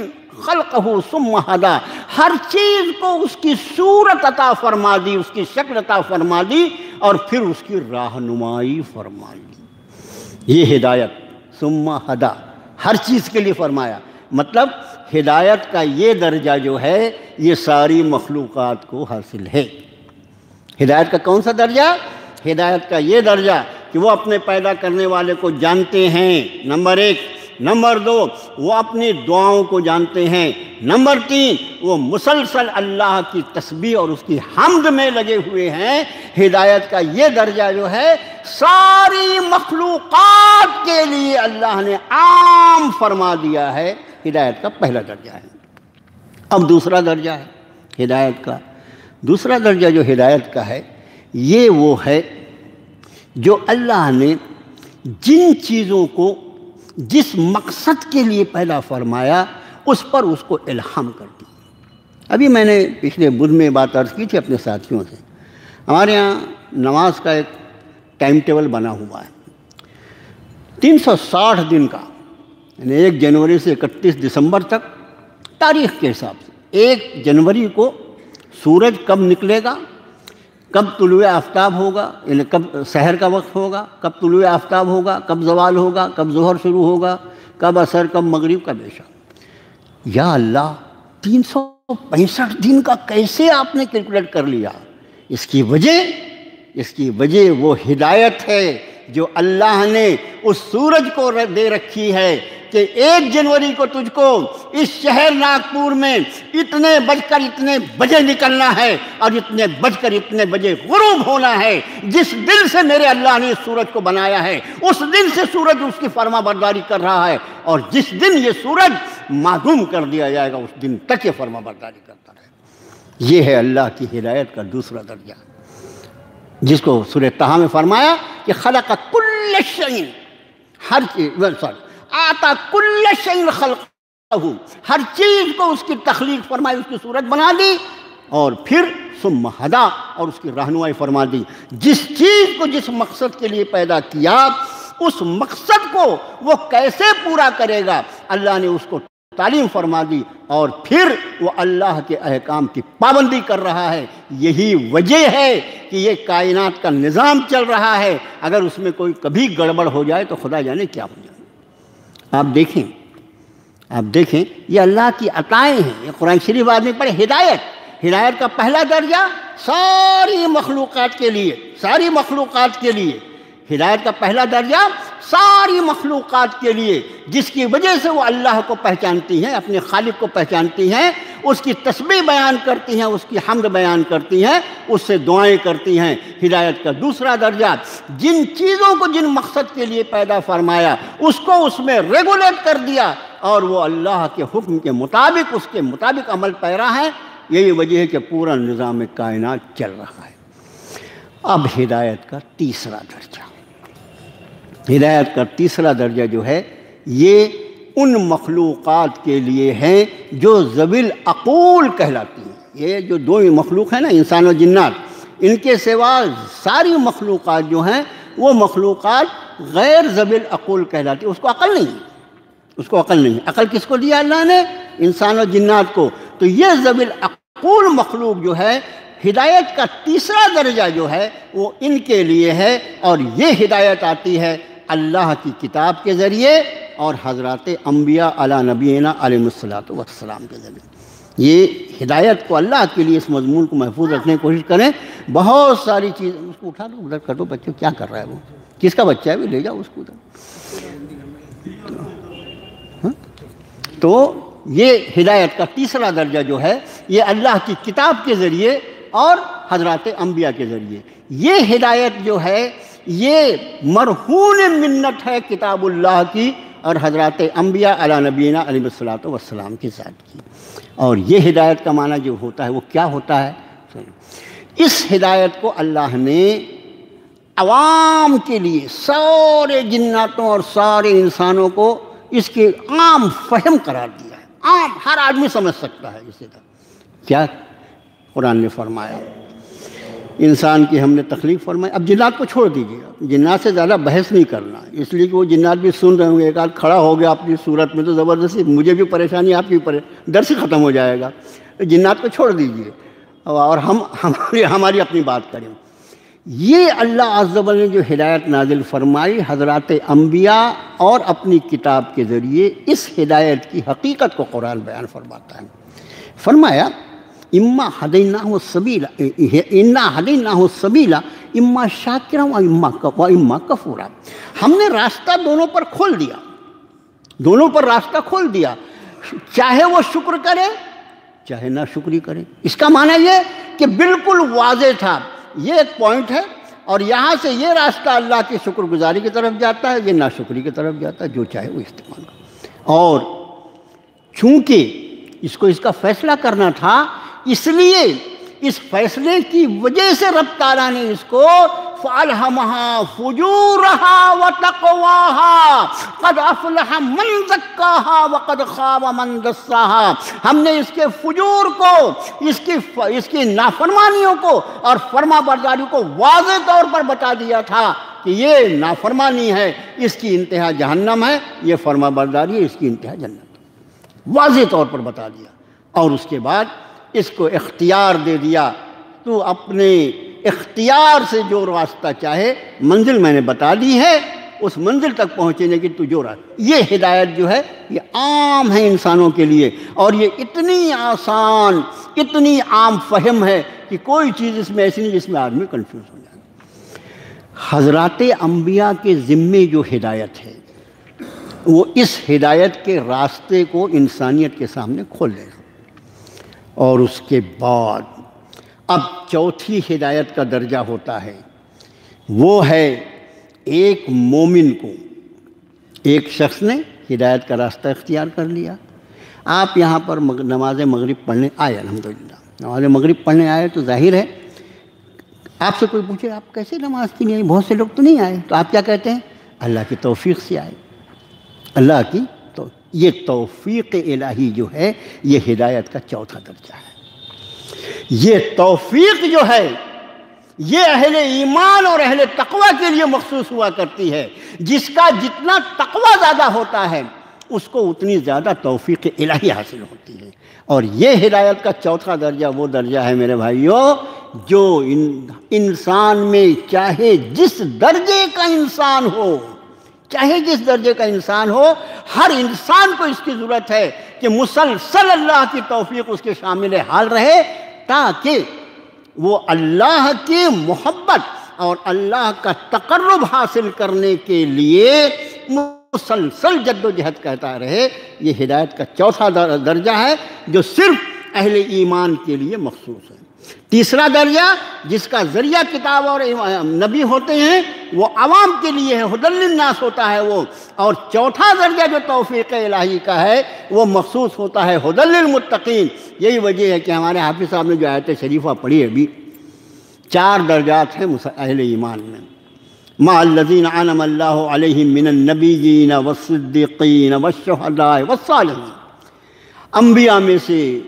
خلقہ ثم ہدیٰ، ہر چیز کو اس کی صورت عطا فرما دی، اس کی شکل عطا فرما دی، اور پھر اس کی رہنمائی فرما دی۔ یہ ہدایت ثم ہدیٰ ہر چیز کے لیے فرمایا، مطلب ہدایت کا یہ درجہ جو ہے یہ ساری مخلوقات کو حاصل ہے۔ ہدایت کا کون سا درجہ؟ ہدایت کا یہ درجہ کہ وہ اپنے پیدا کرنے والے کو جانتے ہیں، نمبر ایک۔ نمبر دو، وہ اپنی دعاؤں کو جانتے ہیں۔ نمبر تین، وہ مسلسل اللہ کی تسبیح اور اس کی حمد میں لگے ہوئے ہیں۔ ہدایت کا یہ درجہ جو ہے ساری مخلوقات کے لیے اللہ نے عام فرما دیا ہے، ہدایت کا پہلا درجہ ہے۔ اب دوسرا درجہ ہے ہدایت کا۔ دوسرا درجہ جو ہدایت کا ہے یہ وہ ہے جو اللہ نے جن چیزوں کو جس مقصد کے لیے پیدا فرمایا اس پر اس کو الہام کر دیا۔ ابھی میں نے پچھلے بدھ میں بات عرض کی تھی اپنے ساتھیوں سے، ہمارے ہاں نماز کا ایک ٹائم ٹیبل بنا ہوا ہے 360 دن کا، یعنی 1 جنوری سے 31 دسمبر تک تاریخ کے حساب سے۔ 1 جنوری کو سورج کب نکلے گا، کب طلوع آفتاب ہوگا، یعنی کب سحر کا وقت ہوگا، کب طلوع آفتاب ہوگا، کب زوال ہوگا، کب ظہر شروع ہوگا، کب عصر، کب مغرب، کب عشاء۔ یا اللہ، 365 دن کا کیسے آپ نے کیلکولیٹ کر لیا؟ اس کی وجہ وہ ہدایت ہے جو اللہ نے اس سورج کو دے رکھی ہے کہ 1 جنوری کو تجھ کو اس شہر ناگپور میں اتنے بج کر اتنے بجے نکلنا ہے اور اتنے بج کر اتنے بجے غروب ہونا ہے۔ جس دن سے میرے اللہ نے اس سورج کو بنایا ہے اس دن سے سورج اس کی فرما برداری کر رہا ہے، اور جس دن یہ سورج معدوم کر دیا جائے گا اس دن تک یہ فرما برداری کرتا رہے گا۔ یہ ہے اللہ کی ہدایت کا دوسرا درجہ، جس کو سورہ طٰہٰ میں فرمایا کہ خلق کل شیء، ہر چیز، آتا کل شیء خلقہ، ہر چیز کو اس کی تخلیق فرمائی، اس کی صورت بنا دی، اور پھر ثم ہدیٰ، اور اس کی رہنمائی فرما دی۔ جس چیز کو جس مقصد کے لیے پیدا کیا اس مقصد کو وہ کیسے پورا کرے گا اللہ نے اس کو تعلیم فرما دی، اور پھر وہ اللہ کے احکام کی پابندی کر رہا ہے۔ یہی وجہ ہے کہ یہ کائنات کا نظام چل رہا ہے، اگر اس میں کوئی کبھی گڑبڑ ہو جائے تو خدا جانے کیا ہو جائے۔ آپ دیکھیں یہ اللہ کی عطائیں ہیں۔ یہ قرآن شریف آدمی پڑھے، ہدایت کا پہلا درجہ ساری مخلوقات کے لیے، ہدایت کا پہلا درجہ ساری مخلوقات کے لیے، جس کی وجہ سے وہ اللہ کو پہچانتی ہیں، اپنے خالق کو پہچانتی ہیں، اس کی تسبیح بیان کرتی ہیں، اس کی حمد بیان کرتی ہیں، اس سے دعائیں کرتی ہیں۔ ہدایت کا دوسرا درجہ جن چیزوں کو جن مقصد کے لیے پیدا فرمایا اس کو اس میں ریگولیٹ کر دیا، اور وہ اللہ کے حکم کے مطابق اس کے مطابق عمل پیرا ہے۔ یہی وجہ ہے کہ پورا نظام کائنات چل رہا ہے۔ اب ہدایت کا تیسرا درجہ جو ہے یہ ان مخلوقات کے لیے ہے جو ذوی العقول کہلاتی ہیں۔ یہ جو 2 مخلوق ہیں نا، انسان و جنات، ان کے سوا ساری مخلوقات جو ہیں وہ مخلوقات غیر ذوی العقول کہلاتی ہیں۔ اس کو عقل نہیں ہے۔ عقل کس کو دیا اللہ نے؟ انسان و جنات کو۔ تو یہ ذوی العقول مخلوق جو ہے ہدایت کا تیسرا درجہ جو ہے وہ ان کے لیے ہے، اور یہ ہدایت آتی ہے اللہ کی کتاب کے ذریعے اور حضرات انبیاء علی نبینا علیہ الصلوۃ والسلام کے ذریعے۔ یہ ہدایت کو اللہ کے لیے اس مضمون کو محفوظ رکھنے کی کوشش کریں۔ بہت ساری چیزیں، اس کو اٹھا دو ادھر کر دو، بچوں کیا کر رہا ہے وہ، کس کا بچہ ہے وہ، لے جاؤ اس کو ادھر۔ تو یہ ہدایت کا تیسرا درجہ جو ہے یہ اللہ کی کتاب کے ذریعے اور حضرات انبیاء کے ذریعے۔ یہ ہدایت جو ہے یہ مرہون منت ہے کتاب اللہ کی اور حضرات انبیاء علی نبینا علیہ الصلوۃ والسلام کی ذات کی۔ اور یہ ہدایت کا معنی جو ہوتا ہے وہ کیا ہوتا ہے؟ اس ہدایت کو اللہ نے عوام کے لیے، سارے جناتوں اور سارے انسانوں کو اس کے عام فہم قرار دیا ہے، عام ہر آدمی سمجھ سکتا ہے اسے۔ کیا قرآن نے فرمایا؟ انسان کی ہم نے تخلیق فرمائی۔ اب جنات کو چھوڑ دیجیے، جنات سے زیادہ بحث نہیں کرنا، اس لیے کہ وہ جنات بھی سن رہے ہوں گے، ایک آدھ کھڑا ہو گیا اپنی صورت میں تو زبردستی مجھے بھی پریشانی، آپ کی درس ہی ختم ہو جائے گا۔ جنات کو چھوڑ دیجیے اور ہماری اپنی بات کریں۔ یہ اللہ عز و جل نے جو ہدایت نازل فرمائی حضرات انبیاء اور اپنی کتاب کے ذریعے، اس ہدایت کی حقیقت کو قرآن بیان فرماتا ہے۔ فرمایا اما ہدیناہ السبیل انا ہدیناہ السبیل اما شاکرا و اما کفورا۔ ہم نے راستہ دونوں پر کھول دیا، دونوں پر راستہ کھول دیا، چاہے وہ شکر کرے چاہے نہ شکری کرے۔ اس کا معنی یہ کہ بالکل واضح تھا، یہ ایک پوائنٹ ہے اور یہاں سے یہ راستہ اللہ کی شکر گزاری کی طرف جاتا ہے، یہ ناشکری کی طرف جاتا ہے، جو چاہے وہ استعمال کرے۔ اور چونکہ اس کو اس کا فیصلہ کرنا تھا، اس لیے اس فیصلے کی وجہ سے رب تعالیٰ نے اس کو فَأَلْهَمَهَا فُجُورَهَا وَتَقْوَاهَا قَدْ أَفْلَحَ مَنْ زَكَّاهَا وَقَدْ خَابَ مَنْ دَسَّاهَا۔ ہم نے اس کے فجور کو، اس کی نافرمانیوں کو اور فرما برداری کو واضح طور پر بتا دیا تھا کہ یہ نافرمانی ہے، اس کی انتہا جہنم ہے، یہ فرما برداری ہے، اس کی انتہا جنت ہے، واضح طور پر بتا دیا۔ اور اس کے بعد اس کو اختیار دے دیا، تو اپنے اختیار سے جو راستہ چاہے، منزل میں نے بتا دی ہے، اس منزل تک پہنچنے کی تو جو راستہ۔ یہ ہدایت جو ہے یہ عام ہے انسانوں کے لیے، اور یہ اتنی آسان، اتنی عام فہم ہے کہ کوئی چیز اس میں ایسی نہیں جس میں آدمی کنفیوز ہو جائے۔ حضرات انبیاء کے ذمے جو ہدایت ہے وہ اس ہدایت کے راستے کو انسانیت کے سامنے کھول دینا۔ اور اس کے بعد اب چوتھی ہدایت کا درجہ ہوتا ہے، وہ ہے ایک مومن کو، ایک شخص نے ہدایت کا راستہ اختیار کر لیا۔ آپ یہاں پر نماز مغرب پڑھنے آئے، الحمدللہ نماز مغرب پڑھنے آئے، تو ظاہر ہے آپ سے کوئی پوچھے آپ کیسے نماز کی نہیں آئی، بہت سے لوگ تو نہیں آئے، تو آپ کیا کہتے ہیں؟ اللہ کی توفیق سے آئے۔ اللہ کی یہ توفیق الہی جو ہے یہ ہدایت کا چوتھا درجہ ہے۔ یہ توفیق جو ہے یہ اہل ایمان اور اہل تقوی کے لیے مخصوص ہوا کرتی ہے۔ جس کا جتنا تقوی زیادہ ہوتا ہے اس کو اتنی زیادہ توفیق الہی حاصل ہوتی ہے۔ اور یہ ہدایت کا چوتھا درجہ وہ درجہ ہے میرے بھائیوں جو انسان میں چاہے جس درجے کا انسان ہو، چاہے جس درجے کا انسان ہو، ہر انسان کو اس کی ضرورت ہے کہ مسلسل اللہ کی توفیق اس کے شامل حال رہے، تاکہ وہ اللہ کی محبت اور اللہ کا تقرب حاصل کرنے کے لیے مسلسل جد و جہد کرتا رہے۔ یہ ہدایت کا چوتھا درجہ ہے جو صرف اہل ایمان کے لیے مخصوص ہے۔ تیسرا درجہ جس کا ذریعہ کتاب اور نبی ہوتے ہیں وہ عوام کے لیے ہے، ھدی للناس ہوتا ہے وہ۔ اور چوتھا درجہ جو توفیق الہی کا ہے وہ مخصوص ہوتا ہے ھدی للمتقین۔ یہی وجہ ہے کہ ہمارے حافظ صاحب نے جو آیت شریفہ پڑھی ابھی، 4 درجات ہیں اہل ایمان میں۔ مع الذین انعم اللہ علیہم من النبیین والصدیقین والشہداء والصالحین، انبیاء میں سے،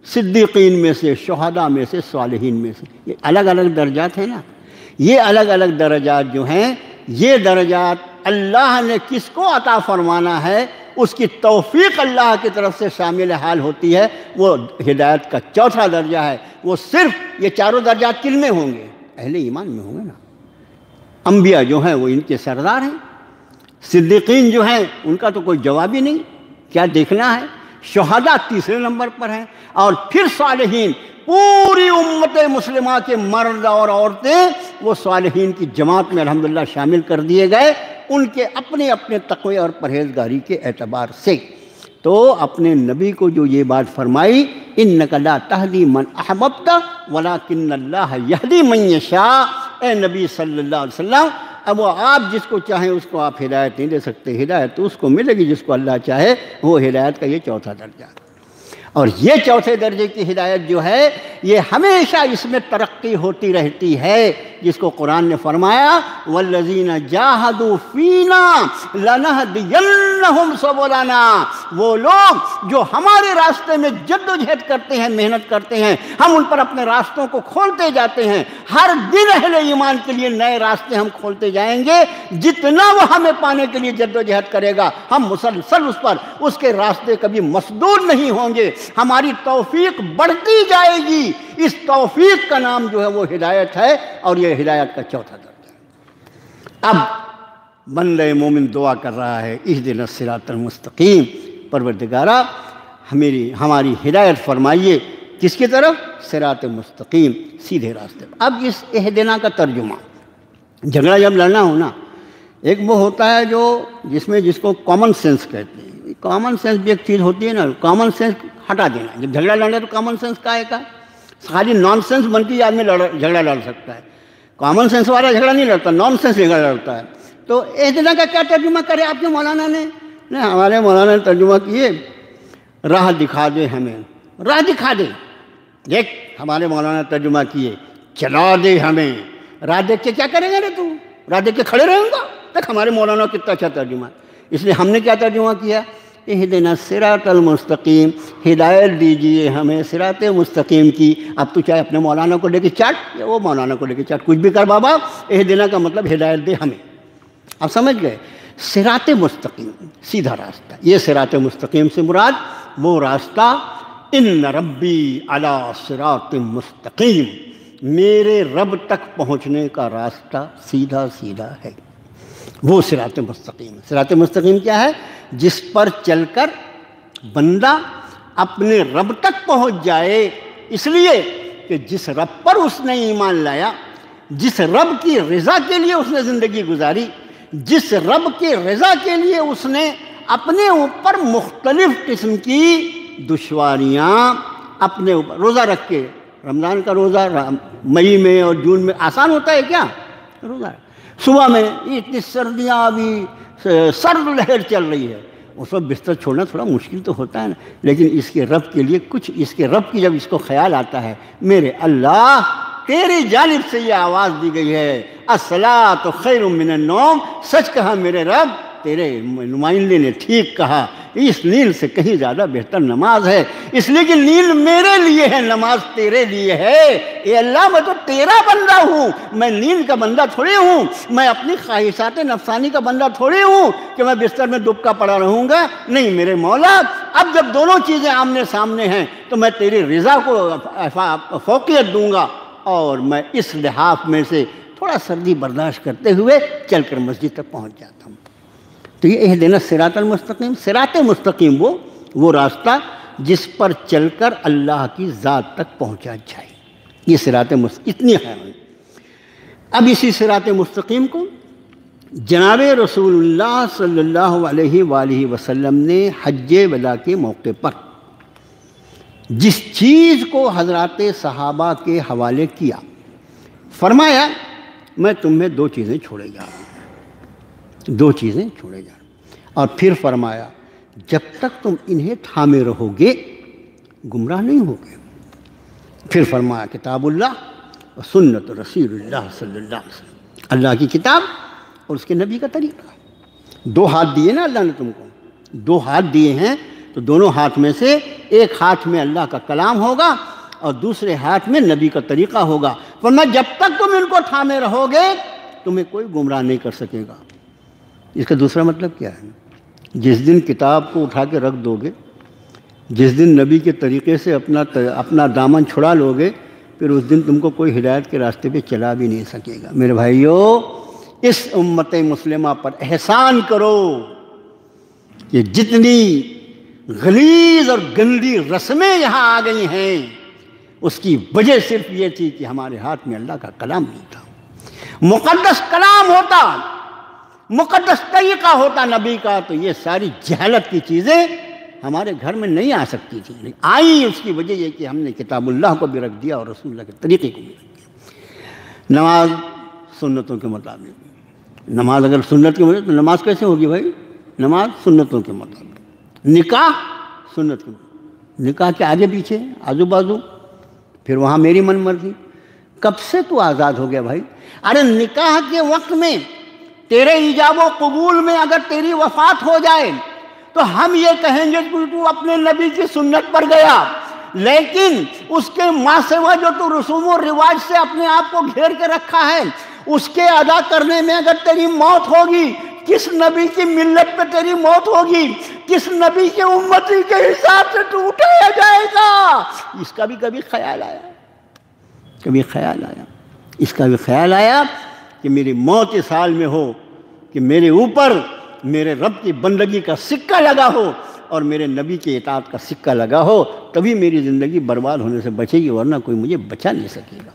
صدیقین میں سے، شہداء میں سے، صالحین میں سے۔ یہ الگ الگ درجات ہیں نا، یہ الگ الگ درجات جو ہیں یہ درجات اللہ نے کس کو عطا فرمانا ہے؟ اس کی توفیق اللہ کی طرف سے شامل حال ہوتی ہے، وہ ہدایت کا چوتھا درجہ ہے۔ وہ صرف یہ چاروں درجات کن میں ہوں گے؟ اہل ایمان میں ہوں گے نا۔ انبیاء جو ہیں وہ ان کے سردار ہیں، صدیقین جو ہیں ان کا تو کوئی جواب ہی نہیں، کیا دیکھنا ہے۔ شہداء تیسرے نمبر پر ہیں، اور پھر صالحین، پوری امت مسلمہ کے مرد اور عورتیں وہ صالحین کی جماعت میں الحمدللہ شامل کر دیے گئے، ان کے اپنے اپنے تقوی اور پرہیزگاری کے اعتبار سے۔ تو اپنے نبی کو جو یہ بات فرمائی، اِنَّكَ لَا تَهْدِي مَنْ أَحْبَبْتَ وَلَكِنَّ اللَّهَ يَهْدِي مَنْ يَشَاءُ، اے نبی صلی اللہ علیہ وسلم، اب وہ آپ جس کو چاہیں اس کو آپ ہدایت نہیں دے سکتے، ہدایت تو اس کو ملے گی جس کو اللہ چاہے، وہ ہدایت کا یہ چوتھا درجہ ہے۔ اور یہ چوتھے درجے کی ہدایت جو ہے یہ ہمیشہ اس میں ترقی ہوتی رہتی ہے، جس کو قرآن نے فرمایا وَالَّذِينَ جَاهَدُوا فِينَا لَنَهْدِيَنَّهُمْ سُبُلَنَا، وہ لوگ جو ہمارے راستے میں جد و جہد کرتے ہیں، محنت کرتے ہیں، ہم ان پر اپنے راستوں کو کھولتے جاتے ہیں۔ ہر دن اہل ایمان کے لیے نئے راستے ہم کھولتے جائیں گے، جتنا وہ ہمیں پانے کے لیے جد و جہد کرے گا ہم مسلسل اس کے راستے کبھی مسدود نہیں ہوں گے، ہماری توفیق بڑھتی جائے گی۔ اس توفیق کا نام جو ہے وہ ہدایت ہے، اور یہ ہدایت کا چوتھا درجہ ہے۔ اب بندہ مومن دعا کر رہا ہے اہدنا الصراط المستقیم، پروردگارا ہماری ہدایت فرمائیے کس کی طرف؟ صراط مستقیم، سیدھے راستے۔ اب اس اہدنا کا ترجمہ، جھگڑا جب لڑنا ہو نا، ایک وہ ہوتا ہے جس کو کامن سینس کہتے ہیں۔ کامن سینس بھی ایک چیز ہوتی ہے نا، کامن سینس ہٹا دینا۔ جب جھگڑا لڑنا تو کامن سینس کا ہے کا خالی نان سینس بن کے آدمی جھگڑا لڑ سکتا ہے، کامن سینس والا جھگڑا نہیں لڑتا، نان سینس جھگڑا لڑتا ہے۔ تو اہدنا کا کیا ترجمہ کرے آپ کے مولانا نے؟ ہمارے مولانا نے ترجمہ کیے راہ دکھا دے ہمیں، راہ دکھا دے۔ دیکھ ہمارے مولانا نے ترجمہ کیے چلا دے ہمیں، راہ دیکھ کے کیا کریں گے رے تو؟ راہ دیکھ کے کھڑے رہیں گا؟ دیکھ ہمارے مولانا کتنا اچھا ترجمہ ہے۔ اس لیے ہم نے کیا ترجمہ کیا؟ اہدنا الصراط المستقیم، ہدایت دیجئے ہمیں صراط مستقیم کی۔ اب تو چاہے اپنے مولانا کو لے کے چاٹ یا وہ مولانا کو لے کے چاٹ، کچھ بھی کر بابا، اہدنا کا مطلب ہدایت دے ہمیں۔ اب سمجھ گئے؟ صراط مستقیم، سیدھا راستہ۔ یہ صراط مستقیم سے مراد وہ راستہ ان ربی علی صراط مستقیم، میرے رب تک پہنچنے کا راستہ سیدھا سیدھا ہے، وہ صراط مستقیم۔ صراط مستقیم کیا ہے؟ جس پر چل کر بندہ اپنے رب تک پہنچ جائے، اس لیے کہ جس رب پر اس نے ایمان لایا، جس رب کی رضا کے لیے اس نے زندگی گزاری، جس رب کی رضا کے لیے اس نے اپنے اوپر مختلف قسم کی دشواریاں اپنے اوپر روزہ رکھ کے، رمضان کا روزہ مئی میں اور جون میں آسان ہوتا ہے کیا؟ روزہ صبح میں اتنی سردیاں ابھی سرد لہر چل رہی ہے، اس وقت بستر چھوڑنا تھوڑا مشکل تو ہوتا ہے نا، لیکن اس کے رب کے لیے کچھ، اس کے رب کی جب اس کو خیال آتا ہے، میرے اللہ تیری جانب سے یہ آواز دی گئی ہے الصلاۃ خیر من النوم، سچ کہا میرے رب، تیرے نمائندے نے ٹھیک کہا، اس نیند سے کہیں زیادہ بہتر نماز ہے، اس لیے کہ نیند میرے لیے ہے، نماز تیرے لیے ہے۔ اے اللہ میں تو تیرا بندہ ہوں، میں نیند کا بندہ تھوڑی ہوں، میں اپنی خواہشات نفسانی کا بندہ تھوڑی ہوں کہ میں بستر میں دبکا پڑا رہوں گا، نہیں میرے مولا، اب جب دونوں چیزیں آمنے سامنے ہیں تو میں تیری رضا کو فوقیت دوں گا، اور میں اس لحاف میں سے تھوڑا سردی برداشت کرتے ہوئے چل کر مسجد تک پہنچ جاتا ہوں۔ تو یہ اہدنا الصراط المستقیم، صراط مستقیم وہ راستہ جس پر چل کر اللہ کی ذات تک پہنچا جائے، یہ صراط مستقیم اتنی ہے۔ اب اسی صراط مستقیم کو جناب رسول اللہ صلی اللہ علیہ وآلہ وسلم نے حج وداع کے موقع پر جس چیز کو حضرات صحابہ کے حوالے کیا، فرمایا میں تمہیں دو چیزیں چھوڑے جا رہا ہوں، دو چیزیں چھوڑے جا رہا ہوں، اور پھر فرمایا جب تک تم انہیں تھامے رہو گے گمراہ نہیں ہوگے۔ پھر فرمایا کتاب اللہ و سنت رسول اللہ صلی اللہ علیہ وسلم، اللہ کی کتاب اور اس کے نبی کا طریقہ۔ دو ہاتھ دیے نا اللہ نے تم کو، دو ہاتھ دیے ہیں، تو دونوں ہاتھ میں سے ایک ہاتھ میں اللہ کا کلام ہوگا اور دوسرے ہاتھ میں نبی کا طریقہ ہوگا۔ فرمایا جب تک تم ان کو تھامے رہو گے تمہیں کوئی گمراہ نہیں کر سکے گا۔ اس کا دوسرا مطلب کیا ہے؟ جس دن کتاب کو اٹھا کے رکھ دو گے، جس دن نبی کے طریقے سے اپنا دامن چھڑا لو گے، پھر اس دن تم کو کوئی ہدایت کے راستے پہ چلا بھی نہیں سکے گا۔ میرے بھائیو، اس امت مسلمہ پر احسان کرو کہ جتنی غلیظ اور گندی رسمیں یہاں آ گئی ہیں، اس کی وجہ صرف یہ تھی کہ ہمارے ہاتھ میں اللہ کا کلام نہیں تھا۔ مقدس کلام ہوتا، مقدس طریقہ ہوتا نبی کا، تو یہ ساری جہالت کی چیزیں ہمارے گھر میں نہیں آ سکتی تھیں۔ آئی اس کی وجہ یہ کہ ہم نے کتاب اللہ کو بھی رکھ دیا اور رسول اللہ کے طریقے کو بھی رکھ دیا۔ نماز سنتوں کے مطابق، نماز اگر سنت کے مطابق تو نماز کیسے ہوگی بھائی؟ نماز سنتوں کے مطابق۔ نکاح سنت کے مطابق، نکاح کے آگے پیچھے آزو بازو، پھر وہاں میری من مرضی۔ کب سے تو آزاد ہو گیا بھائی؟ ارے نکاح کے وقت میں تیرے ایجاب و قبول میں اگر تیری وفات ہو جائے تو ہم یہ کہیں گے کہ تو اپنے نبی کی سنت پر گیا، لیکن اس کے ماں سوا جو تو رسوم و رواج سے اپنے آپ کو گھیر کے رکھا ہے، اس کے ادا کرنے میں اگر تیری موت ہوگی، کس نبی کی ملت پہ تیری موت ہوگی، کس نبی کے امتی کے حساب سے تو اٹھایا جائے گا؟ اس کا بھی کبھی خیال آیا؟ کبھی خیال آیا؟ اس کا بھی خیال آیا کہ میری موت اس حال میں ہو کہ میرے اوپر میرے رب کی بندگی کا سکہ لگا ہو اور میرے نبی کی اطاعت کا سکہ لگا ہو، تبھی میری زندگی برباد ہونے سے بچے گی، ورنہ کوئی مجھے بچا نہیں سکے گا۔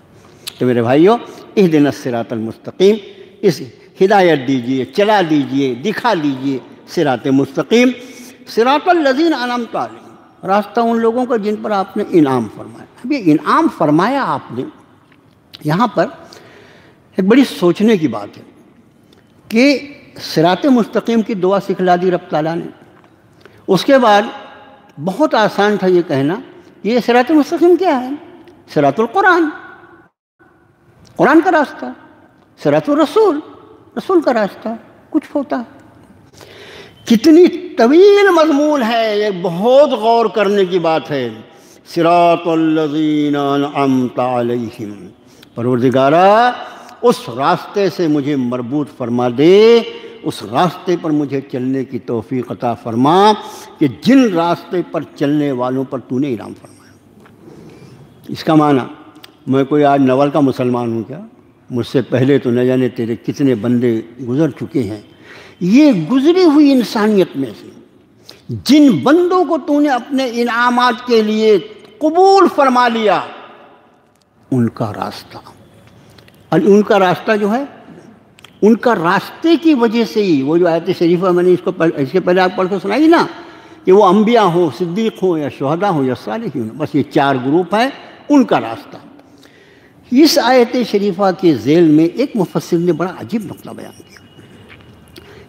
تو میرے بھائیوں، اہدنا الصراط المستقیم، اس ہدایت دیجئے، چلا دیجئے، دکھا دیجئے صراط مستقیم، صراط الذین انعمت علیہم، راستہ ان لوگوں کا جن پر آپ نے انعام فرمایا۔ اب یہ انعام فرمایا آپ نے، یہاں پر ایک بڑی سوچنے کی بات ہے کہ صراط مستقیم کی دعا سکھلا دی رب تعالیٰ نے، اس کے بعد بہت آسان تھا یہ کہنا یہ صراط مستقیم کیا ہے؟ صراط القرآن، قرآن کا راستہ، صراط الرسول، رسول کا راستہ، کچھ ہوتا۔ کتنی طویل مضمون ہے، یہ بہت غور کرنے کی بات ہے۔ صراط الذین انعمت علیہم، پروردگارا اس راستے سے مجھے مربوط فرما دے، اس راستے پر مجھے چلنے کی توفیق عطا فرما کہ جن راستے پر چلنے والوں پر تو نے انعام فرمایا۔ اس کا معنی میں کوئی آج نول کا مسلمان ہوں کیا؟ مجھ سے پہلے تو نہ جانے تیرے کتنے بندے گزر چکے ہیں۔ یہ گزری ہوئی انسانیت میں سے جن بندوں کو تو نے اپنے انعامات کے لیے قبول فرما لیا، ان کا راستہ، اور ان کا راستہ جو ہے، ان کا راستے کی وجہ سے ہی وہ جو آیت شریفہ میں نے اس کے پہلے آپ پڑھ کے سنائی نا، کہ وہ انبیاء ہوں، صدیق ہوں، یا شہداء ہوں، یا صالحین ہوں، بس یہ چار گروپ ہیں، ان کا راستہ۔ اس آیت شریفہ کے ذیل میں ایک مفسر نے بڑا عجیب نقطہ بیان کیا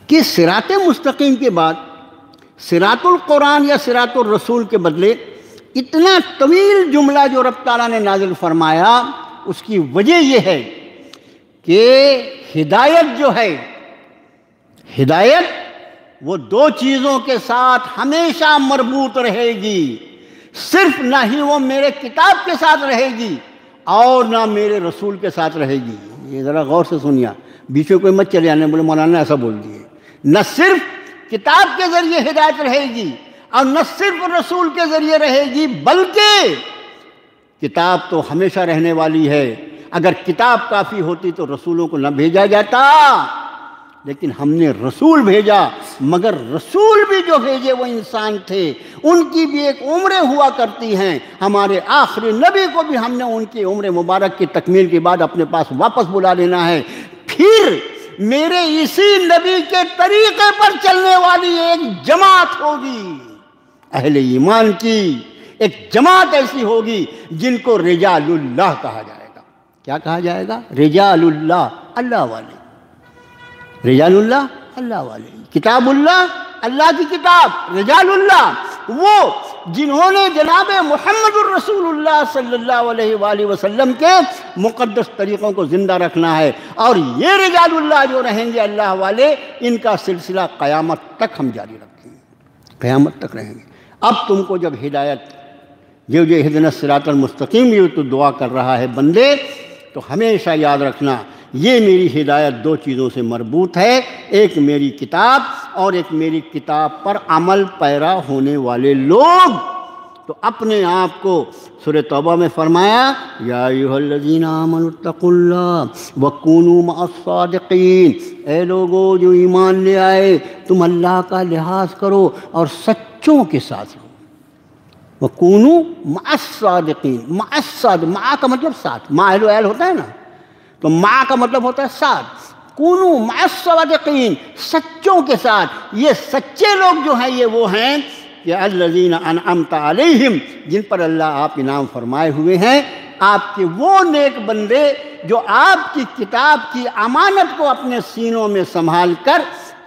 کہ صراط مستقیم کے بعد صراط القرآن یا صراط الرسول کے بدلے اتنا طویل جملہ جو رب تعالیٰ نے نازل فرمایا، اس کی وجہ یہ ہے کہ ہدایت جو ہے، ہدایت وہ دو چیزوں کے ساتھ ہمیشہ مربوط رہے گی، صرف نہ ہی وہ میرے کتاب کے ساتھ رہے گی اور نہ میرے رسول کے ساتھ رہے گی۔ یہ ذرا غور سے سنیا، بیچ میں کوئی مت چلے آنے بولے مولانا ایسا بول دیے۔ نہ صرف کتاب کے ذریعے ہدایت رہے گی اور نہ صرف رسول کے ذریعے رہے گی، بلکہ کتاب تو ہمیشہ رہنے والی ہے۔ اگر کتاب کافی ہوتی تو رسولوں کو نہ بھیجا جاتا، لیکن ہم نے رسول بھیجا، مگر رسول بھی جو بھیجے وہ انسان تھے، ان کی بھی ایک عمریں ہوا کرتی ہیں۔ ہمارے آخری نبی کو بھی ہم نے ان کی عمر مبارک کی تکمیل کے بعد اپنے پاس واپس بلا لینا ہے۔ پھر میرے اسی نبی کے طریقے پر چلنے والی ایک جماعت ہوگی، اہل ایمان کی ایک جماعت ایسی ہوگی جن کو رجال اللہ کہا جائے گا۔ کیا کہا جائے گا؟ رجال اللہ، اللہ والے، رجال اللہ، اللہ والے، کتاب اللہ، اللہ کی کتاب، رجال اللہ، وہ جنہوں نے جناب محمد الرسول اللہ صلی اللہ علیہ وآلہ وسلم کے مقدس طریقوں کو زندہ رکھنا ہے۔ اور یہ رجال اللہ جو رہیں گے، اللہ والے، ان کا سلسلہ قیامت تک ہم جاری رکھیں گے، قیامت تک رہیں گے۔ اب تم کو جب ہدایت، جو اہدنا الصراط المستقیم یہ تو دعا کر رہا ہے بندے، تو ہمیشہ یاد رکھنا یہ میری ہدایت دو چیزوں سے مربوط ہے، ایک میری کتاب اور ایک میری کتاب پر عمل پیرا ہونے والے لوگ۔ تو اپنے آپ کو سورہ توبہ میں فرمایا یا ایھا الذین آمنوا اتقوا اللہ وکونوا مع الصادقین، اے لوگو جو ایمان لے آئے تم اللہ کا لحاظ کرو اور سچوں کے ساتھ رہو۔ وکونوا مع الصادقین، مع کا مطلب ساتھ، مع اہل و اہل ہوتا ہے نا، تو مع کا مطلب ہوتا ہے ساتھ۔ کونوا مع الصادقین، سچوں کے ساتھ۔ یہ سچے لوگ جو ہیں یہ وہ ہیں کہ الذین انعمت علیہم، جن پر اللہ آپ انعام فرمائے ہوئے ہیں، آپ کے وہ نیک بندے جو آپ کی کتاب کی امانت کو اپنے سینوں میں سنبھال کر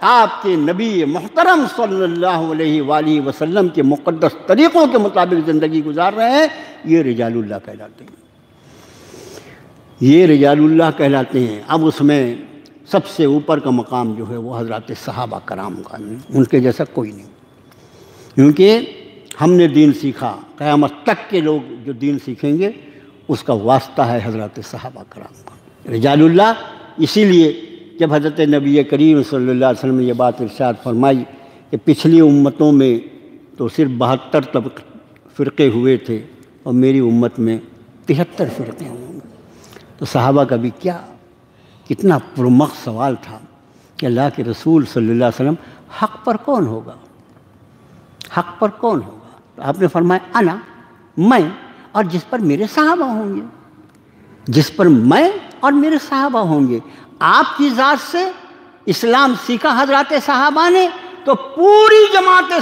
آپ کے نبی محترم صلی اللہ علیہ وآلہ وسلم کے مقدس طریقوں کے مطابق زندگی گزار رہے ہیں، یہ رجال اللہ کہلاتے ہیں، یہ رجال اللہ کہلاتے ہیں۔ اب اس میں سب سے اوپر کا مقام جو ہے وہ حضرات صحابہ کرام کا، ان کے جیسا کوئی نہیں، کیونکہ ہم نے دین سیکھا، قیامت تک کے لوگ جو دین سیکھیں گے اس کا واسطہ ہے حضرات صحابہ کرام کا، رجال اللہ۔ اسی لیے جب حضرت نبی کریم صلی اللہ علیہ وسلم نے یہ بات ارشاد فرمائی کہ پچھلی امتوں میں تو صرف 72 فرقے ہوئے تھے اور میری امت میں 73 فرقے ہوں گے، تو صحابہ کا بھی کتنا پرمخ سوال تھا کہ اللہ کے رسول صلی اللہ علیہ وسلم حق پر کون ہوگا، حق پر کون ہوگا؟ تو آپ نے فرمایا انا، میں اور جس پر میرے صحابہ ہوں گے، جس پر میں اور میرے صحابہ ہوں گے۔ آپ کی ذات سے اسلام سیکھا حضرات صحابہ نے، تو پوری جماعت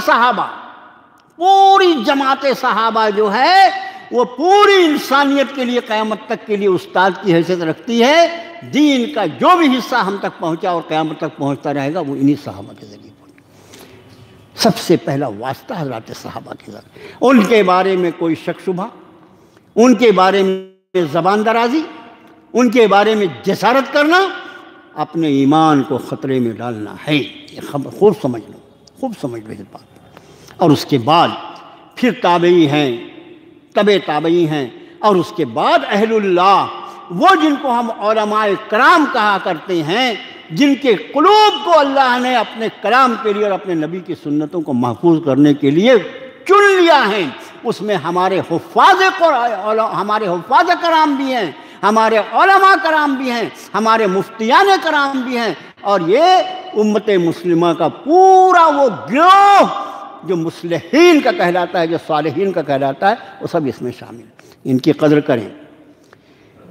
صحابہ جو ہے وہ پوری انسانیت کے لیے قیامت تک کے لیے استاد کی حیثیت رکھتی ہے۔ دین کا جو بھی حصہ ہم تک پہنچا اور قیامت تک پہنچتا رہے گا وہ انہی صحابہ کے ذریعے پہنچا۔ سب سے پہلا واسطہ حضرات صحابہ کے ساتھ، ان کے بارے میں کوئی شک شبہ، ان کے بارے میں زبان درازی، ان کے بارے میں جسارت کرنا اپنے ایمان کو خطرے میں ڈالنا ہے۔ یہ خبر خوب سمجھ لو یہ بات۔ اور اس کے بعد پھر تابعی ہیں، تبع تابعی ہیں، اور اس کے بعد اہل اللہ، وہ جن کو ہم علماء کرام کہا کرتے ہیں، جن کے قلوب کو اللہ نے اپنے کلام کے لیے اور اپنے نبی کی سنتوں کو محفوظ کرنے کے لیے چن لیا ہے۔ اس میں ہمارے حفاظ کرام بھی ہیں، ہمارے علماء کرام بھی ہیں، ہمارے مفتیان کرام بھی ہیں، اور یہ امت مسلمہ کا پورا وہ گروہ جو مصلحین کا کہلاتا ہے، جو صالحین کا کہلاتا ہے، وہ سب اس میں شامل ہیں۔ ان کی قدر کریں،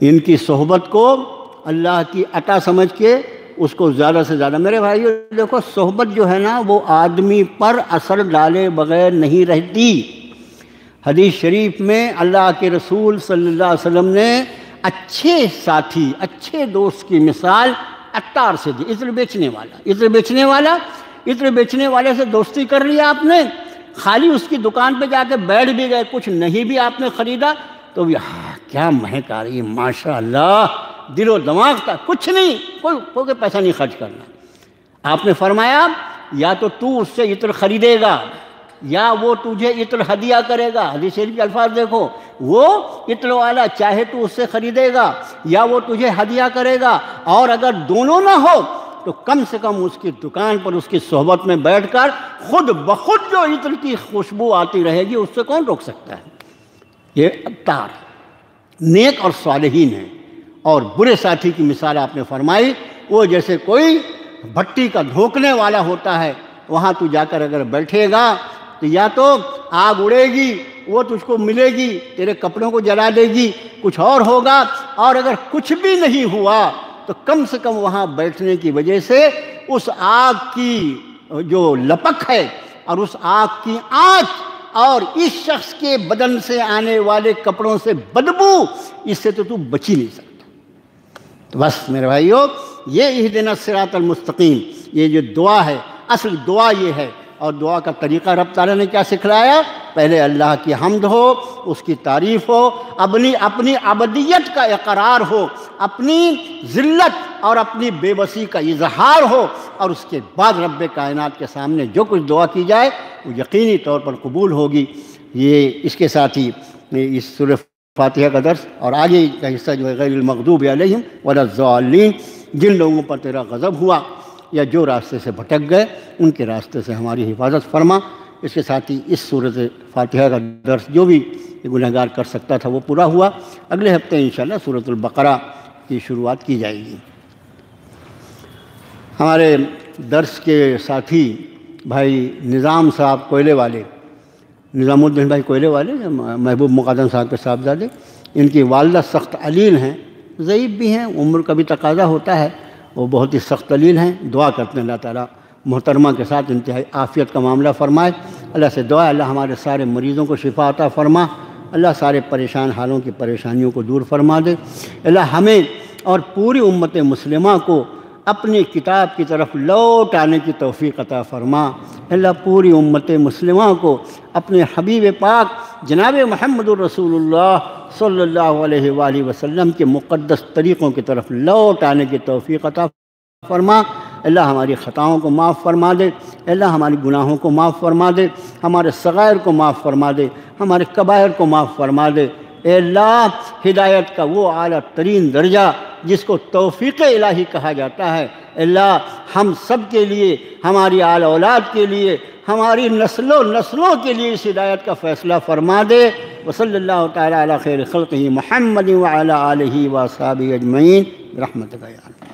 ان کی صحبت کو اللہ کی عطا سمجھ کے اس کو زیادہ سے زیادہ۔ میرے بھائیو دیکھو، صحبت جو ہے نا وہ آدمی پر اثر ڈالے بغیر نہیں رہتی۔ حدیث شریف میں اللہ کے رسول صلی اللہ علیہ وسلم نے اچھے ساتھی، اچھے دوست کی مثال عطار سے دی۔ عطر بیچنے والے سے دوستی کر لیا آپ نے، خالی اس کی دکان پہ جا کے بیٹھ بھی گئے، کچھ نہیں بھی آپ نے خریدا تو بھی کیا مہک آ رہی ہے، ماشاء اللہ، دل و دماغ کا کچھ نہیں، کوئی پیسہ نہیں خرچ کرنا۔ آپ نے فرمایا یا تو اس سے عطر خریدے گا یا وہ تجھے عطر ہدیہ کرے گا۔ حدیث شریف کے الفاظ دیکھو، وہ عطر والا چاہے تو اس سے خریدے گا یا وہ تجھے ہدیہ کرے گا، اور اگر دونوں نہ ہو تو کم سے کم اس کی دکان پر اس کی صحبت میں بیٹھ کر خود بخود جو عطر کی خوشبو آتی رہے گی اس سے کون روک سکتا ہے؟ یہ عطار نیک اور صالحین ہیں۔ اور برے ساتھی کی مثال آپ نے فرمائی، وہ جیسے کوئی بھٹی کا دھونکنے والا ہوتا ہے، وہاں تو جا کر اگر بیٹھے گا تو یا تو آگ اڑے گی، وہ تجھ کو ملے گی، تیرے کپڑوں کو جلا دے گی، کچھ اور ہوگا، اور اگر کچھ بھی نہیں ہوا تو کم سے کم وہاں بیٹھنے کی وجہ سے اس آگ کی جو لپک ہے اور اس آگ کی آنچ اور اس شخص کے بدن سے آنے والے کپڑوں سے بدبو، اس سے تو بچ ہی نہیں سکتا۔ تو بس میرے بھائیو، یہ اہدنا الصراط المستقیم، یہ جو دعا ہے، اصل دعا یہ ہے۔ اور دعا کا طریقہ رب تعالیٰ نے کیا سکھلایا؟ پہلے اللہ کی حمد ہو، اس کی تعریف ہو، اپنی عبدیت کا اقرار ہو، اپنی ذلت اور اپنی بے بسی کا اظہار ہو، اور اس کے بعد رب کائنات کے سامنے جو کچھ دعا کی جائے وہ یقینی طور پر قبول ہوگی۔ یہ اس کے ساتھ ہی اس سورہ فاتحہ کا درس اور آگے کا حصہ جو ہے غیر المغضوب علیہم ولا الضالین، جن لوگوں پر تیرا غضب ہوا، یا جو راستے سے بھٹک گئے ان کے راستے سے ہماری حفاظت فرما۔ اس کے ساتھ ہی اس سورۃ فاتحہ کا درس جو بھی گنہگار کر سکتا تھا وہ پورا ہوا۔ اگلے ہفتے انشاءاللہ سورۃ البقرہ کی شروعات کی جائے گی۔ ہمارے درس کے ساتھی بھائی نظام صاحب کوئلے والے، نظام الدین بھائی کوئلے والے، محبوب مقدم صاحب کے صاحبزادے، ان کی والدہ سخت علیل ہیں، ضعیف بھی ہیں، عمر کا بھی تقاضا ہوتا ہے، وہ بہت ہی سخت علیل ہیں۔ دعا کرتے ہیں اللہ تعالیٰ محترمہ کے ساتھ انتہائی عافیت کا معاملہ فرمائے۔ اللہ سے دعا ہے اللہ ہمارے سارے مریضوں کو شفا عطا فرما، اللہ سارے پریشان حالوں کی پریشانیوں کو دور فرما دے۔ اللہ ہمیں اور پوری امت مسلمہ کو اپنی کتاب کی طرف لوٹ آنے کی توفیق عطا فرما۔ اللہ پوری امت مسلمہ کو اپنے حبیب پاک جناب محمد الرسول اللہ صلی اللہ علیہ وآلہ وسلم کے مقدس طریقوں کی طرف لوٹ آنے کی توفیق عطا فرما۔ اللہ ہماری خطاؤں کو معاف فرما دے، اللہ ہماری گناہوں کو معاف فرما دے، ہمارے صغائر کو معاف فرما دے، ہمارے کبائر کو معاف فرما دے۔ اے اللہ ہدایت کا وہ اعلیٰ ترین درجہ جس کو توفیق الہی کہا جاتا ہے، اللہ ہم سب کے لیے، ہماری آل اولاد کے لیے، ہماری نسلوں کے لیے اس ہدایت کا فیصلہ فرما دے۔ وصلی اللہ تعالیٰ علی خیر خلقہ محمد وعلی آلہ واصحابہ اجمعین برحمتک یا اللہ۔